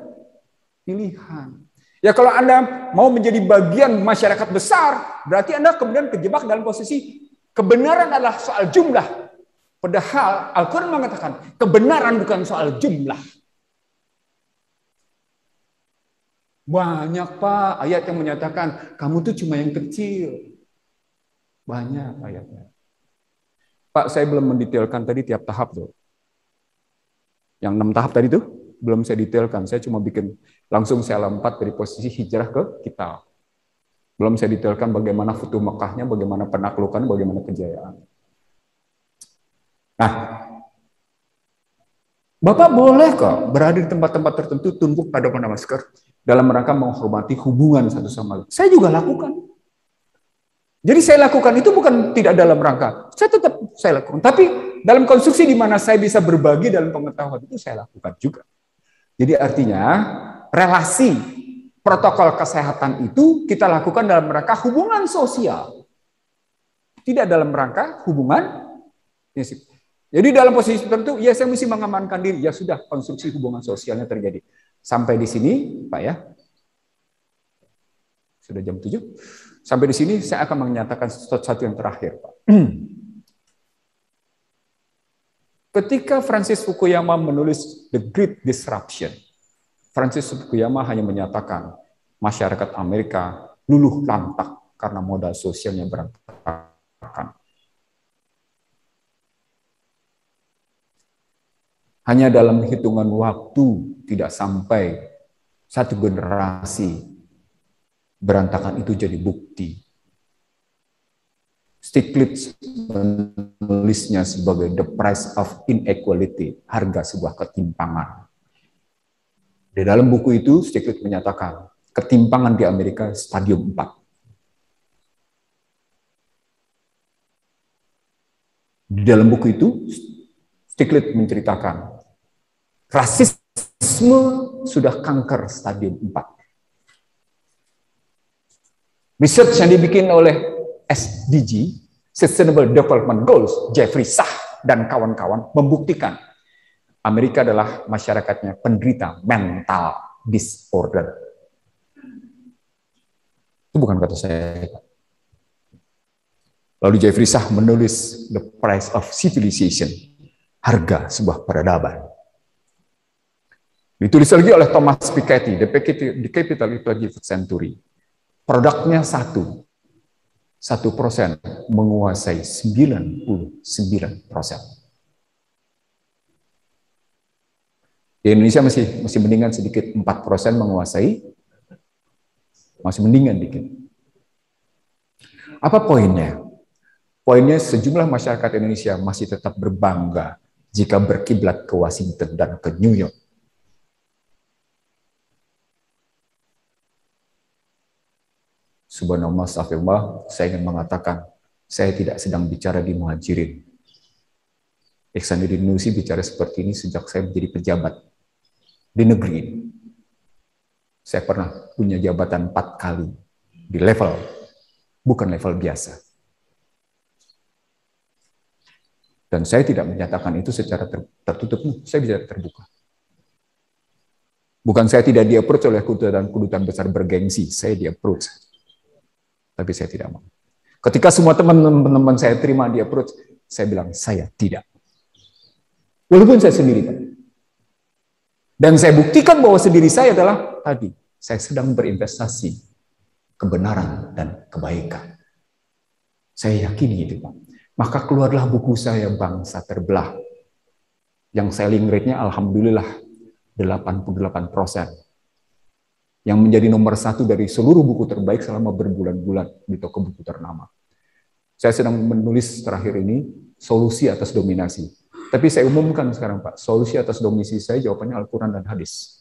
A: pilihan. Ya kalau Anda mau menjadi bagian masyarakat besar, berarti Anda kemudian kejebak dalam posisi kebenaran adalah soal jumlah. Padahal Al-Quran mengatakan kebenaran bukan soal jumlah. Banyak Pak ayat yang menyatakan kamu tuh cuma yang kecil. Banyak ayatnya. Pak, saya belum mendetailkan tadi tiap tahap tuh. Yang 6 tahap tadi tuh belum saya detailkan. Saya cuma bikin langsung saya lompat dari posisi hijrah ke kita. Belum saya detailkan bagaimana Futuh Mekahnya, bagaimana penaklukan, bagaimana kejayaan. Nah, Bapak boleh kok berada di tempat-tempat tertentu tunduk pada masker dalam rangka menghormati hubungan satu sama lain. Saya juga lakukan. Jadi saya lakukan itu bukan tidak dalam rangka, saya lakukan. Tapi dalam konstruksi di mana saya bisa berbagi dalam pengetahuan itu saya lakukan juga. Jadi artinya relasi protokol kesehatan itu kita lakukan dalam rangka hubungan sosial. Tidak dalam rangka hubungan prinsip. Jadi dalam posisi tertentu, ya saya mesti mengamankan diri. Ya sudah, konstruksi hubungan sosialnya terjadi. Sampai di sini, Pak ya. Sudah jam 7. Sampai di sini saya akan menyatakan sesuatu yang terakhir, Pak. Ketika Francis Fukuyama menulis The Great Disruption, Francis Fukuyama hanya menyatakan masyarakat Amerika luluh lantak karena modal sosialnya berantakan. Hanya dalam hitungan waktu, tidak sampai satu generasi, berantakan itu jadi bukti. Stiglitz menulisnya sebagai the price of inequality, harga sebuah ketimpangan. Di dalam buku itu, Stiglitz menyatakan, ketimpangan di Amerika stadium 4. Di dalam buku itu, Stiglitz menceritakan, rasisme sudah kanker stadium 4. Research yang dibikin oleh SDG, Sustainable Development Goals, Jeffrey Sach dan kawan-kawan membuktikan Amerika adalah masyarakatnya penderita mental disorder. Itu bukan kata saya. Lalu Jeffrey Sach menulis The Price of Civilization, harga sebuah peradaban. Ditulis lagi oleh Thomas Piketty, The Capital of the 21st Century. Produknya 1% menguasai 99%. Di Indonesia masih mendingan sedikit, 4% menguasai, masih mendingan dikit. Apa poinnya? Poinnya sejumlah masyarakat Indonesia masih tetap berbangga jika berkiblat ke Washington dan ke New York. Subhanallah, astagfirullah, saya ingin mengatakan, saya tidak sedang bicara di Muhajirin. Ihsanuddin Nusi bicara seperti ini sejak saya menjadi pejabat di negeri ini. Saya pernah punya jabatan 4 kali di level, bukan level biasa. Dan saya tidak menyatakan itu secara tertutup, saya bisa terbuka. Bukan saya tidak di-approach oleh kedutaan besar bergengsi, saya di-approach. Tapi saya tidak mau. Ketika semua teman-teman saya terima di-approach, saya bilang, saya tidak. Walaupun saya sendiri, Pak. Dan saya buktikan bahwa sendiri saya adalah tadi, saya sedang berinvestasi kebenaran dan kebaikan. Saya yakini itu, Pak. Maka keluarlah buku saya, Bangsa Terbelah. Yang selling rate-nya alhamdulillah 88%. Yang menjadi nomor 1 dari seluruh buku terbaik selama berbulan-bulan di toko buku ternama. Saya sedang menulis terakhir ini solusi atas dominasi. Tapi saya umumkan sekarang, Pak, solusi atas dominasi saya jawabannya Al-Quran dan hadis.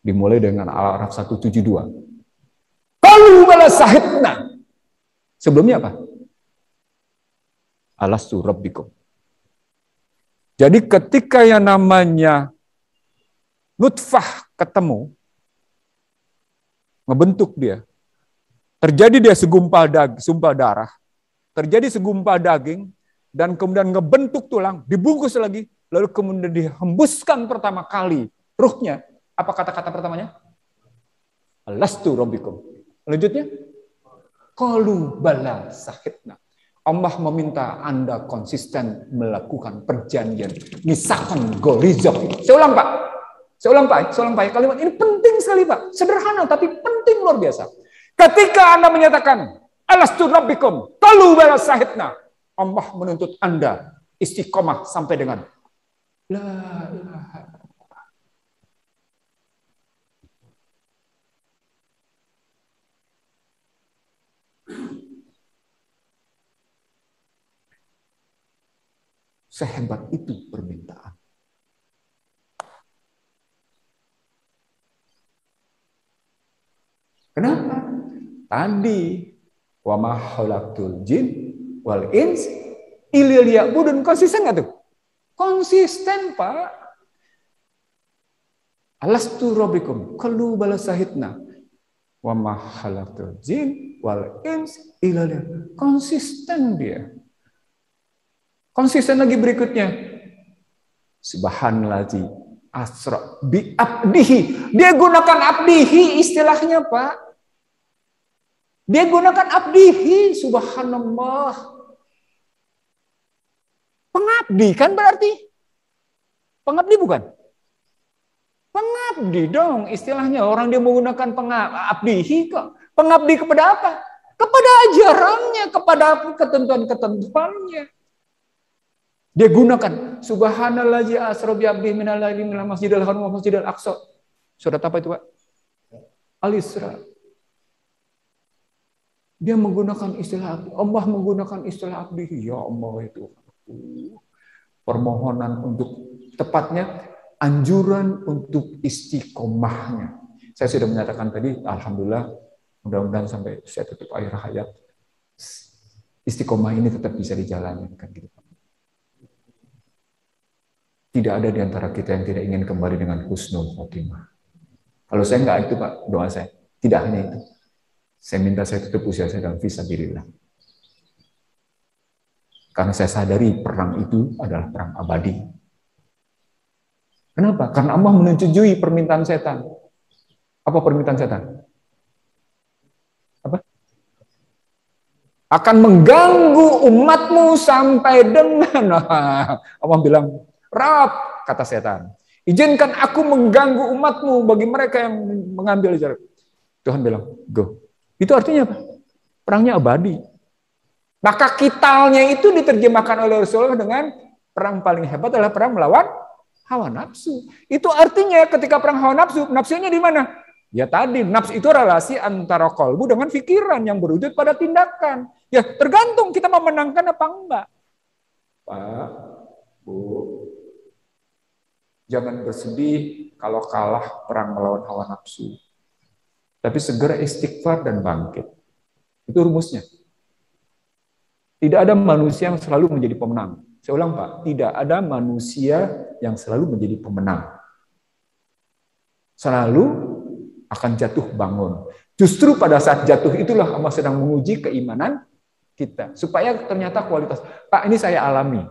A: Dimulai dengan Al-Araf 172. Qalu bala sahidna. Sebelumnya apa? Alastu rabbikum. Jadi ketika yang namanya nutfah ketemu, ngebentuk dia, terjadi dia segumpal darah, terjadi segumpal daging, dan kemudian ngebentuk tulang, dibungkus lagi, lalu kemudian dihembuskan pertama kali ruhnya. Apa kata-kata pertamanya? Alastu rabbikum. Lanjutnya, qalu bala sahidna. Allah meminta Anda konsisten melakukan perjanjian misakon gorizok. Saya ulang, Pak. Saya ulang, Pak. Kalimat ini penting sekali, Pak. Sederhana, tapi penting luar biasa. Ketika Anda menyatakan, alastu rabbikum, qalu bala sahidna. Allah menuntut Anda istiqomah sampai dengan La ilaha. Sehebat itu permintaan. Kenapa? Tadi wa ma khalaqtul jin wal ins illa liya'budun. Konsisten nggak tuh? Konsisten, Pak. Alastu rabbikum qalu bala sahidna wa ma khalaqtul jin wal ins illa liya'budun. Konsisten dia. Konsisten lagi berikutnya. Subhanalladzi asra bi abdihi. Dia gunakan abdihi istilahnya, Pak. Dia gunakan abdihi, subhanallah. Pengabdi kan berarti? Pengabdi bukan? Pengabdi dong istilahnya. Orang dia menggunakan abdihi kok. Pengabdi kepada apa? Kepada ajarannya, kepada ketentuan-ketentuannya. Dia gunakan subhanallazi asra bi abdihi minal laili minal masjidil haram wa masjidil aqsa. Surat apa itu, Pak? Al-Isra. Dia menggunakan istilah abdi. Allah menggunakan istilah abdihi. Ya Allah itu. Permohonan untuk tepatnya anjuran untuk istiqomahnya. Saya sudah menyatakan tadi, alhamdulillah, mudah-mudahan sampai saya tutup akhir hayat, istiqomah ini tetap bisa dijalankan gitu. Tidak ada di antara kita yang tidak ingin kembali dengan husnul khotimah. Kalau saya enggak itu, Pak, doa saya. Tidak hanya itu. Saya minta saya tutup usia saya dalam fisabilillah. Karena saya sadari perang itu adalah perang abadi. Kenapa? Karena Allah menyetujui permintaan setan. Apa permintaan setan? Apa? Akan mengganggu umatmu sampai dengan... Allah bilang, Rab, kata setan, izinkan aku mengganggu umatmu bagi mereka yang mengambil jarak. Tuhan bilang, go. Itu artinya apa? Perangnya abadi. Maka kitalnya itu diterjemahkan oleh Rasulullah dengan perang paling hebat adalah perang melawan hawa nafsu. Itu artinya ketika perang hawa nafsu, nafsunya di mana? Ya tadi, nafsu itu relasi antara kalbu dengan pikiran yang berwujud pada tindakan. Ya tergantung kita mau menangkan apa enggak. Pak, Bu, jangan bersedih kalau kalah perang melawan hawa nafsu. Tapi segera istighfar dan bangkit. Itu rumusnya. Tidak ada manusia yang selalu menjadi pemenang. Saya ulang, Pak. Tidak ada manusia yang selalu menjadi pemenang. Selalu akan jatuh bangun. Justru pada saat jatuh itulah Allah sedang menguji keimanan kita. Supaya ternyata kualitas. Pak, ini saya alami.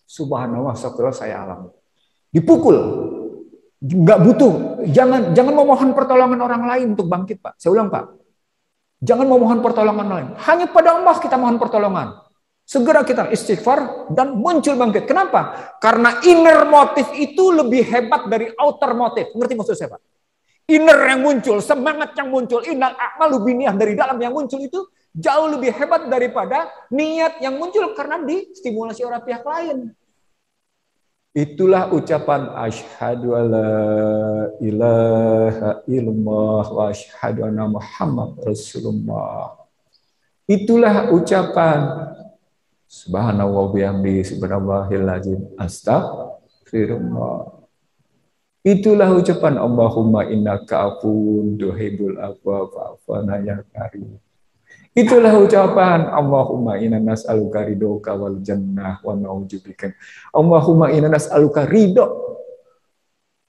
A: Subhanallah, astagfirullah, saya alami. Dipukul. Nggak butuh. Jangan memohon pertolongan orang lain untuk bangkit, Pak. Saya ulang, Pak. Jangan memohon pertolongan lain. Hanya pada Allah kita mohon pertolongan. Segera kita istighfar dan muncul bangkit. Kenapa? Karena inner motif itu lebih hebat dari outer motif. Ngerti maksud saya, Pak? Inner yang muncul, semangat yang muncul, innal a'malu binniyah dari dalam yang muncul itu jauh lebih hebat daripada niat yang muncul karena distimulasi oleh pihak lain. Itulah ucapan asyhadu alla ilaha illallah wa asyhadu anna Muhammad Rasulullah. Itulah ucapan subhanallah bihamdi subhanallahil azim astaghfirullah. Itulah ucapan Allahumma innaka afuwun tuhibbul afwa fa'fu anna ya karim. Itulah ucapan Allahumma inna nas'aluka ridhoka wal jannah wa na'udzubika. Allahumma inna nas'aluka ridho.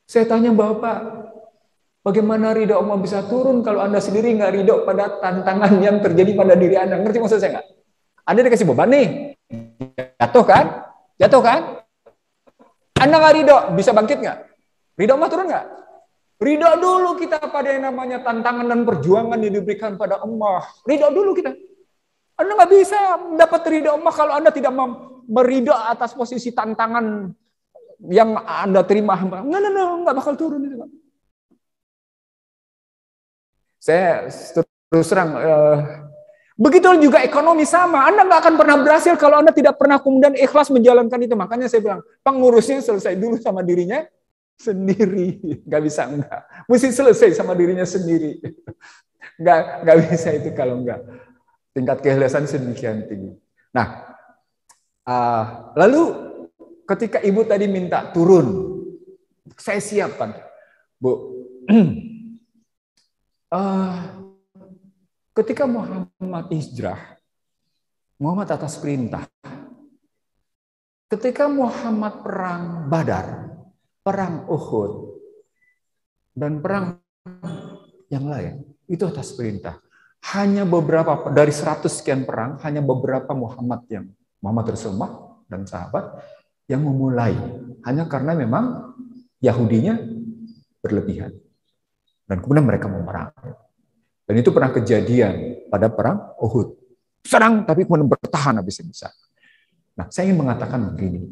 A: Saya tanya Bapak, bagaimana ridho Allah bisa turun kalau Anda sendiri nggak ridho pada tantangan yang terjadi pada diri Anda? Ngerti maksud saya nggak? Anda dikasih beban nih, jatuh kan? Jatuh kan? Anda nggak ridho, bisa bangkit nggak? Ridho Allah turun nggak? Ridho dulu kita pada yang namanya tantangan dan perjuangan yang diberikan pada Allah. Ridho dulu kita. Anda nggak bisa dapat ridho Allah kalau Anda tidak meridho atas posisi tantangan yang Anda terima. Nggak bakal turun itu, Pak. Saya terus terang, Begitu juga ekonomi sama. Anda nggak akan pernah berhasil kalau Anda tidak pernah kemudian ikhlas menjalankan itu. Makanya saya bilang, pengurusnya selesai dulu sama dirinya sendiri. Nggak bisa enggak. Mesti selesai sama dirinya sendiri. Nggak bisa itu kalau enggak. Tingkat keikhlasan sedemikian tinggi. Nah, lalu ketika ibu tadi minta turun, saya siapkan, Bu. Ketika Muhammad hijrah, Muhammad atas perintah. Ketika Muhammad perang Badar, perang Uhud, dan perang yang lain, itu atas perintah. Hanya beberapa, dari 100 sekian perang, hanya beberapa Muhammad Rasulullah dan sahabat yang memulai. Hanya karena memang Yahudinya berlebihan. Dan kemudian mereka memerang. Dan itu pernah kejadian pada perang Uhud. Serang, tapi kemudian bertahan habis-habisan. Nah, saya ingin mengatakan begini.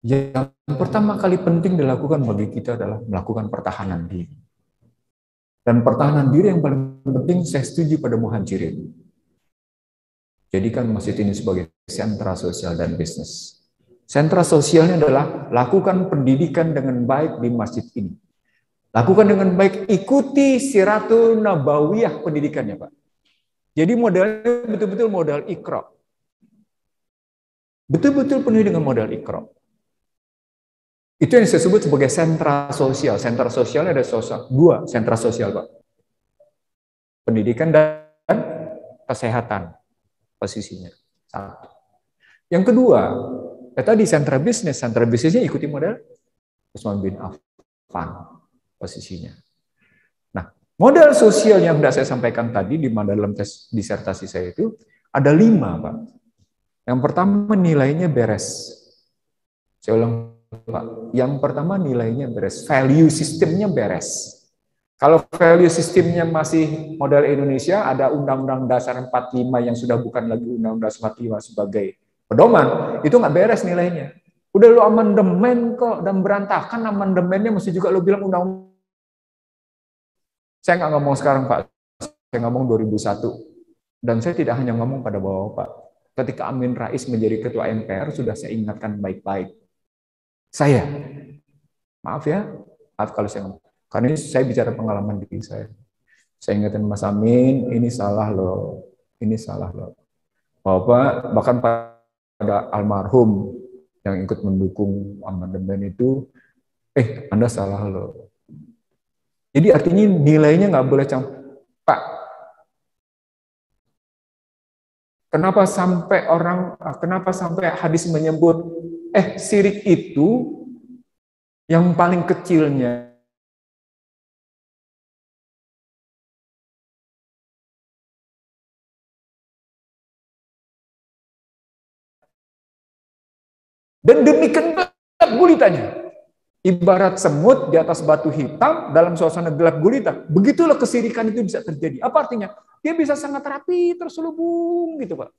A: Yang pertama kali penting dilakukan bagi kita adalah melakukan pertahanan diri. Dan pertahanan diri yang paling penting saya setuju pada Muhajirin. Jadikan masjid ini sebagai sentra sosial dan bisnis. Sentra sosialnya adalah lakukan pendidikan dengan baik di masjid ini. Lakukan dengan baik, ikuti Siratul Nabawiyah pendidikannya, Pak. Jadi modalnya betul-betul modal Iqra. Betul-betul penuh dengan modal Iqra. Itu yang saya sebut sebagai sentra sosial. Sentra sosial ada dua sentra sosial, Pak. Pendidikan dan kesehatan posisinya. Satu. Yang kedua, tadi sentra bisnisnya ikuti model Utsman bin Affan posisinya. Nah, modal sosial yang sudah saya sampaikan tadi di dalam tes disertasi saya itu ada 5, Pak. Yang pertama nilainya beres. Saya ulang, Pak. Yang pertama nilainya beres, value sistemnya beres. Kalau value sistemnya masih modal Indonesia, ada Undang-Undang Dasar 45 yang sudah bukan lagi Undang-Undang Dasar 45 sebagai pedoman, itu nggak beres nilainya. Udah lo amandemen kok, dan berantakan amandemennya, mesti juga lo bilang undang-undang. Saya nggak ngomong sekarang, Pak. Saya ngomong 2001. Dan saya tidak hanya ngomong pada Bapak. Ketika Amin Rais menjadi Ketua MPR, sudah saya ingatkan baik-baik. Saya, maaf ya, maaf kalau saya ngomong. Karena ini saya bicara pengalaman diri saya. Saya ingatkan Mas Amin, ini salah loh. Ini salah loh. Bapak, bahkan pada almarhum yang ikut mendukung amandemen itu, Anda salah loh. Jadi artinya nilainya nggak boleh campur. Pak, kenapa sampai hadis menyebut, syirik itu yang paling kecilnya dan demikian gelap gulitanya. Ibarat semut di atas batu hitam dalam suasana gelap gulita. Begitulah kesirikan itu bisa terjadi. Apa artinya? Dia bisa sangat rapi, terselubung gitu, Pak.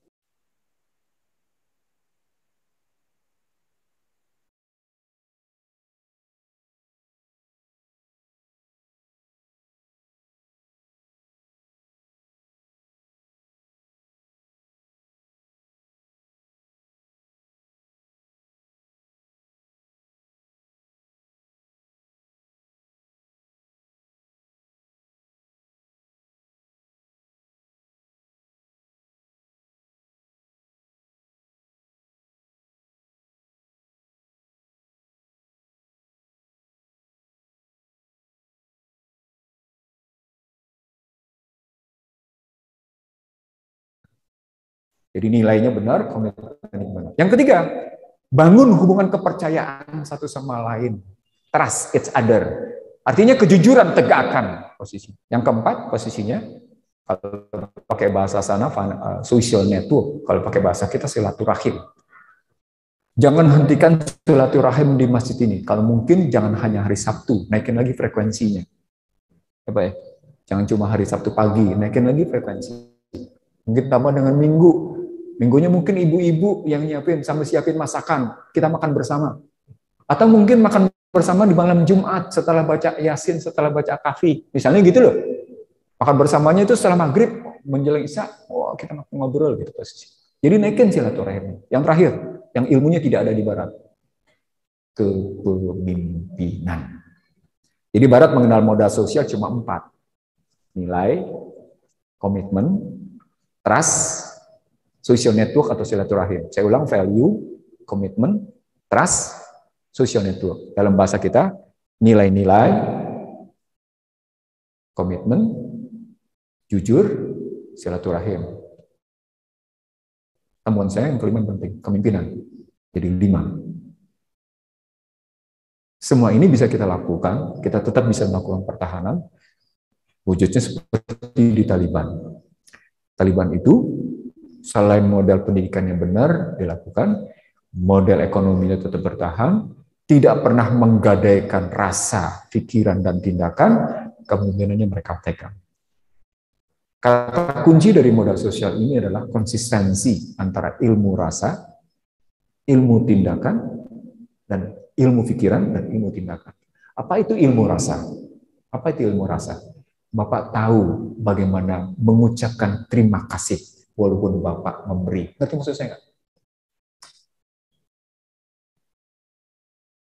A: Jadi nilainya benar, komitmennya benar. Yang ketiga, bangun hubungan kepercayaan satu sama lain. Trust each other. Artinya kejujuran tegakkan posisi. Yang keempat posisinya, kalau pakai bahasa sana, social network. Kalau pakai bahasa kita, silaturahim. Jangan hentikan silaturahim di masjid ini. Kalau mungkin jangan hanya hari Sabtu, naikin lagi frekuensinya. Ya, jangan cuma hari Sabtu pagi, naikin lagi frekuensi. Mungkin tambah dengan Minggu. Minggunya mungkin ibu-ibu yang nyiapin, sambil siapin masakan, kita makan bersama. Atau mungkin makan bersama di malam Jumat setelah baca Yasin, setelah baca Kahfi. Misalnya gitu loh. Makan bersamanya itu setelah maghrib menjelang Isya, wah kita ngobrol gitu posisi. Jadi naikin silaturahim. Yang terakhir, yang ilmunya tidak ada di barat. Kepemimpinan. Jadi barat mengenal modal sosial cuma 4. Nilai, komitmen, trust, social network atau silaturahim. Saya ulang, value, komitmen, trust, social network. Dalam bahasa kita, nilai-nilai, komitmen, jujur, silaturahim. Temuan saya yang kelima penting, kepemimpinan. Jadi 5. Semua ini bisa kita lakukan, kita tetap bisa melakukan pertahanan, wujudnya seperti di Taliban. Taliban itu, selain model pendidikan yang benar dilakukan, model ekonominya tetap bertahan, tidak pernah menggadaikan rasa, pikiran, dan tindakan, kemungkinannya mereka pegang. Kata kunci dari modal sosial ini adalah konsistensi antara ilmu rasa, ilmu tindakan, dan ilmu pikiran, dan ilmu tindakan. Apa itu ilmu rasa? Apa itu ilmu rasa? Bapak tahu bagaimana mengucapkan terima kasih walaupun Bapak memberi. Ngerti maksud saya nggak?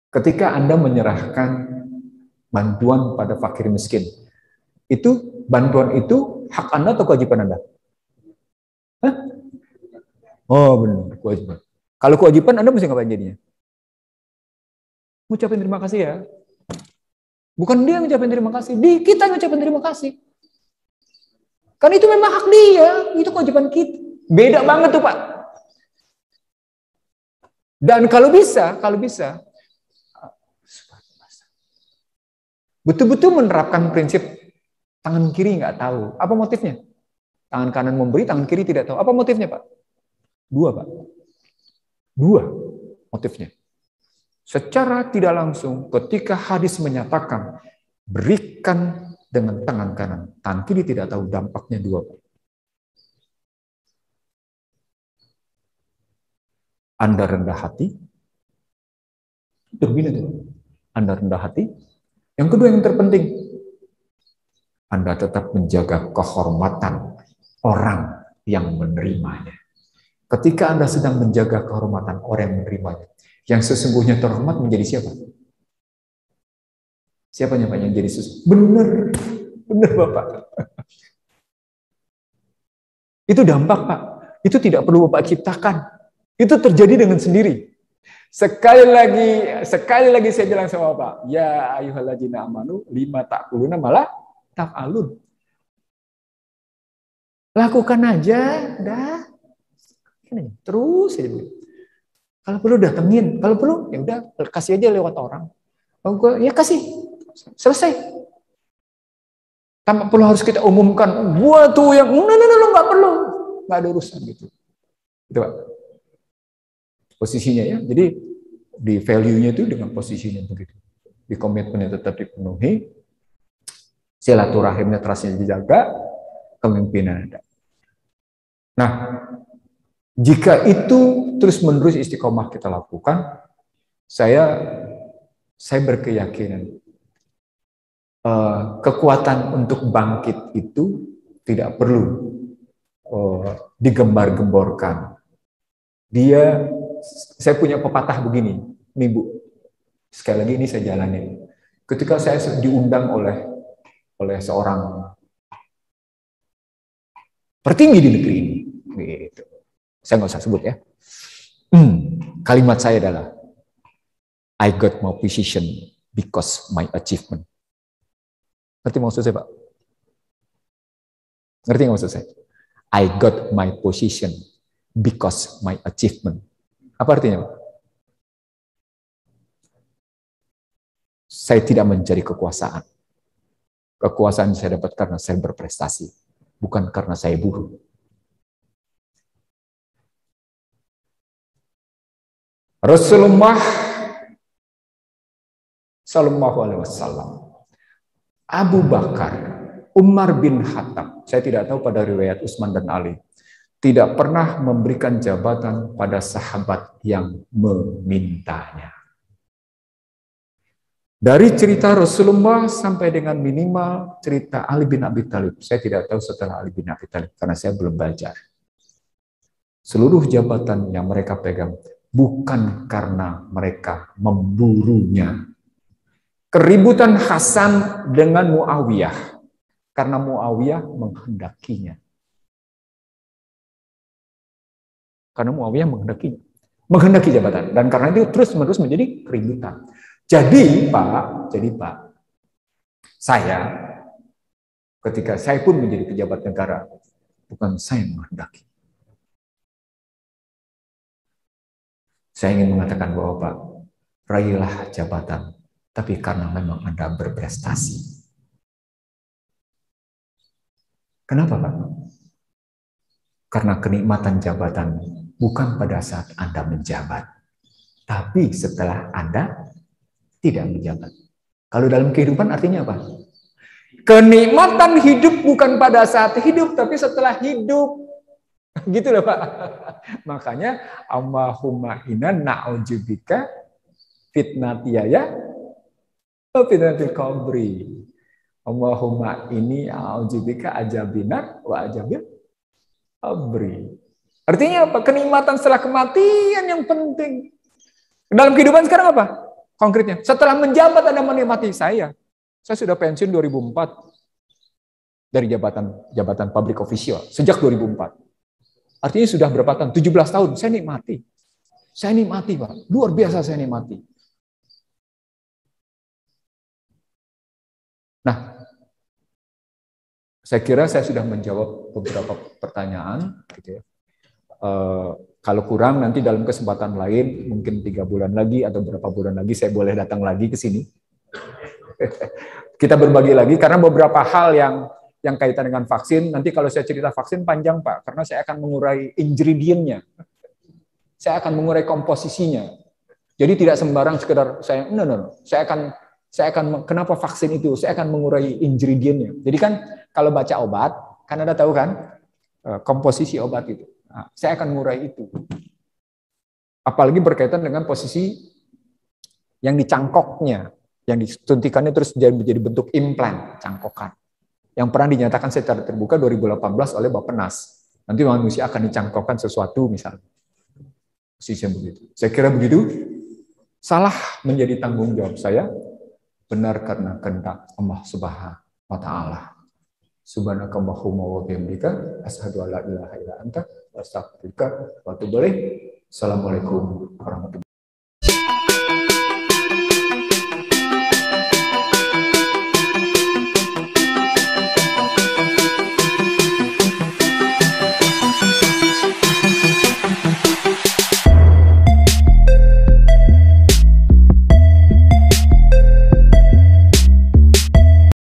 A: Ketika Anda menyerahkan bantuan pada fakir miskin, itu bantuan itu hak Anda atau kewajiban Anda? Hah? Oh benar, kewajiban. Kalau kewajiban Anda mesti ngapain jadinya? Ngucapin terima kasih ya. Bukan dia ngucapin terima kasih, kita ngucapin terima kasih. Kan itu memang hak dia, itu kewajiban kita. Beda banget tuh Pak. Dan kalau bisa, betul-betul menerapkan prinsip tangan kiri nggak tahu. Apa motifnya? Tangan kanan memberi, tangan kiri tidak tahu. Apa motifnya, Pak? 2, Pak. 2 motifnya. Secara tidak langsung, ketika hadis menyatakan berikan dengan tangan kanan, tangan kiri tidak tahu, dampaknya 2, Pak. Anda rendah hati, turbina itu. Anda rendah hati. Yang kedua yang terpenting, Anda tetap menjaga kehormatan orang yang menerimanya. Ketika Anda sedang menjaga kehormatan orang yang menerimanya, yang sesungguhnya terhormat menjadi siapa? Siapanya Pak yang jadi benar, benar Bapak. Itu dampak Pak. Itu tidak perlu Bapak ciptakan. Itu terjadi dengan sendiri. Sekali lagi saya bilang sama Bapak, ya ayyuhalladzina amanu lima ta'kuluna malah taf'alun. Lakukan aja, dah. Terus aja. Kalau perlu datengin, kalau perlu ya udah kasih aja lewat orang. Ya kasih, selesai. Tanpa perlu harus kita umumkan, gua tuh yang nggak perlu, nggak ada urusan gitu. Itu Pak. Posisinya ya, jadi di value-nya itu dengan posisinya begitu. Di komitmennya tetap dipenuhi, silaturahimnya trustnya dijaga, kepemimpinan ada. Nah, jika itu terus-menerus istiqomah kita lakukan, saya berkeyakinan kekuatan untuk bangkit itu tidak perlu digembar-gemborkan. Saya punya pepatah begini, nih Bu, sekali lagi ini saya jalanin. Ketika saya diundang oleh seorang tertinggi di negeri ini, gitu. Saya nggak usah sebut ya. Kalimat saya adalah, I got my position because my achievement. Ngerti maksud saya Pak? Ngerti nggak maksud saya? I got my position because my achievement. Apa artinya Pak? Saya tidak mencari kekuasaan. Kekuasaan saya dapat karena saya berprestasi, bukan karena saya buruk. Rasulullah Sallallahu Alaihi Wasallam, Abu Bakar, Umar bin Khattab, saya tidak tahu pada riwayat Utsman dan Ali, tidak pernah memberikan jabatan pada sahabat yang memintanya. Dari cerita Rasulullah sampai dengan minimal cerita Ali bin Abi Thalib. Saya tidak tahu setelah Ali bin Abi Thalib karena saya belum belajar. Seluruh jabatan yang mereka pegang bukan karena mereka memburunya. Keributan Hasan dengan Muawiyah karena Muawiyah menghendakinya. Karena Muawiyah menghendaki jabatan, dan karena itu terus-menerus menjadi keributan. Jadi Pak, saya ketika saya pun menjadi pejabat negara, bukan saya yang menghendaki. Saya ingin mengatakan bahwa Pak, raihlah jabatan, tapi karena memang Anda berprestasi. Kenapa Pak? Karena kenikmatan jabatan bukan pada saat Anda menjabat, tapi setelah Anda tidak menjabat. Kalau dalam kehidupan artinya apa? Kenikmatan hidup bukan pada saat hidup, tapi setelah hidup. Gitu loh Pak. Makanya Allahumma inna na'udzubika fitnatiyaya wa fitnatil qabri. Allahumma inni a'udzubika ajabinar wa ajabil qabri. Artinya apa? Kenikmatan setelah kematian yang penting. Dalam kehidupan sekarang apa? Konkretnya, setelah menjabat Anda menikmati saya sudah pensiun 2004 dari jabatan public official sejak 2004. Artinya sudah berapa tahun? 17 tahun. Saya nikmati. Saya nikmati, Pak. Luar biasa saya nikmati. Nah, saya kira saya sudah menjawab beberapa pertanyaan. Gitu ya. Kalau kurang nanti dalam kesempatan lain, mungkin 3 bulan lagi atau berapa bulan lagi saya boleh datang lagi ke sini. Kita berbagi lagi karena beberapa hal yang kaitan dengan vaksin. Nanti kalau saya cerita vaksin panjang Pak, karena saya akan mengurai ingredientnya, saya akan mengurai komposisinya. Jadi tidak sembarang sekedar saya akan kenapa vaksin itu? Saya akan mengurai ingredientnya. Jadi kan kalau baca obat, kan Anda tahu kan komposisi obat itu. Nah, saya akan mengurai itu. Apalagi berkaitan dengan posisi yang dicangkoknya, yang disuntikannya terus menjadi bentuk implan, cangkokan. Yang pernah dinyatakan secara terbuka 2018 oleh Bappenas. Nanti manusia akan dicangkokkan sesuatu misalnya. Posisinya begitu. Saya kira begitu. Salah menjadi tanggung jawab saya, benar karena kehendak Allah Subhanahu wa taala. Subhanakallahumma wa bihamdika asyhadu an la ilaha illa anta astaghfiruka wa atubu ilaik. Assalamualaikum warahmatullahi wabarakatuh.